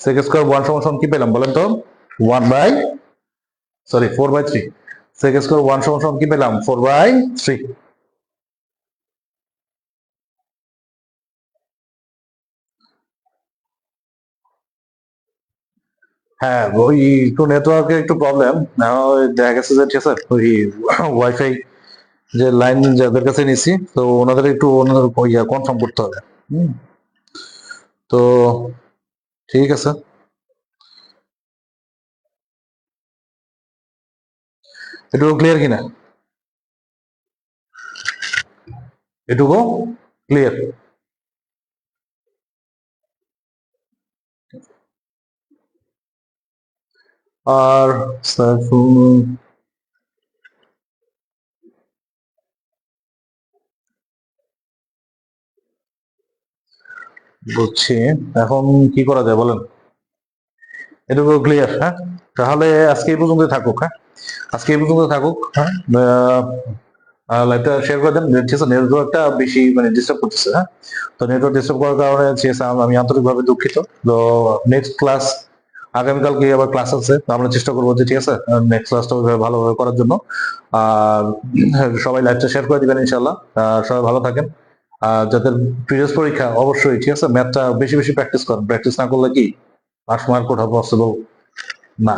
sec স্কয়ার 1 সমান কি পেলাম বলেন তো? 4/3। sec স্কয়ার 1 সমান কি পেলাম? 4/3। হ্যাঁ, ওই একটু নেটওয়ার্কের একটু প্রবলেম, দেখা গেছে যে ঠিক আছে ওই ওয়াইফাই যে লাইন যাদের কাছে নিছি, তো ওনাদের একটু ওনাদের কনফার্ম করতে হবে। তো ঠিক আছে, এটুকু ক্লিয়ার কিনা? এটুকু ক্লিয়ার? আর বুঝছি, এখন কি করা যায় বলেন? এটুকু ক্লিয়ার? হ্যাঁ, তাহলে আজকে এই পর্যন্ত থাকুক। হ্যাঁ, আজকে এই পর্যন্ত থাকুক। হ্যাঁ, লাইভটা শেয়ার করে দেন। ঠিক আছে, নেটওয়ার্কটা বেশি মানে ডিস্টার্ব করতেছে। হ্যাঁ, তো নেটওয়ার্ক ডিস্টার্ব করার কারণে আমি আন্তরিকভাবে দুঃখিত। তো নেক্সট ক্লাস আগামীকালকে আবার ক্লাস আছে, তো আমরা চেষ্টা করবো যে ঠিক আছে নেক্সট ক্লাসটা ওইভাবে ভালোভাবে করার জন্য। আর সবাই লাইভটা শেয়ার করে দিবেন ইনশাল্লাহ। সবাই ভালো থাকেন। যাদের প্রিভিয়াস পরীক্ষা অবশ্যই ঠিক আছে ম্যাথটা বেশি বেশি প্র্যাকটিস করেন, প্র্যাকটিস না করলে কি পাস মার্ক ওঠা পসিবল না।